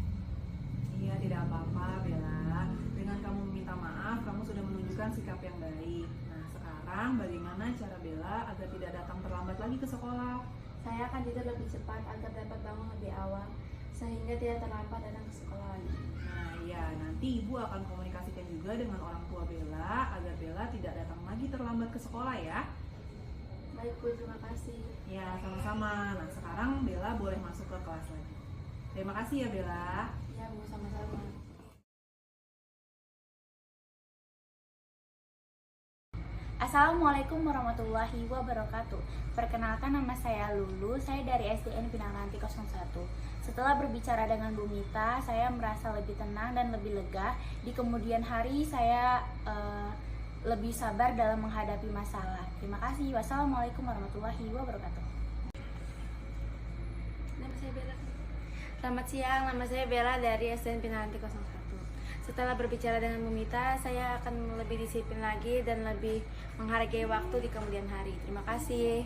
Iya tidak apa-apa Bella, dengan kamu meminta maaf kamu sudah menunjukkan sikap yang baik. Nah sekarang bagaimana cara Bella agar tidak datang terlambat lagi ke sekolah? Saya akan tidur lebih cepat agar dapat bangun lebih awal sehingga tidak terlambat datang ke sekolah lagi. Nah ya, nanti ibu akan komunikasikan juga dengan orang tua Bella agar Bella tidak datang lagi terlambat ke sekolah ya. Baik Bu, terima kasih. Ya sama-sama. Nah sekarang Bella boleh masuk ke kelas lagi. Terima kasih ya Bella. Ya Bu, sama-sama. Assalamualaikum warahmatullahi wabarakatuh. Perkenalkan, nama saya Lulu, saya dari SDN Pinangranti 01. Setelah berbicara dengan Bu Mita, saya merasa lebih tenang dan lebih lega. Di kemudian hari saya lebih sabar dalam menghadapi masalah. Terima kasih. Wassalamualaikum warahmatullahi wabarakatuh. Nama saya Bella. Selamat siang, nama saya Bella dari SDN Pinangranti 01. Setelah berbicara dengan Bu Mita, saya akan lebih disiplin lagi dan lebih menghargai waktu di kemudian hari. Terima kasih.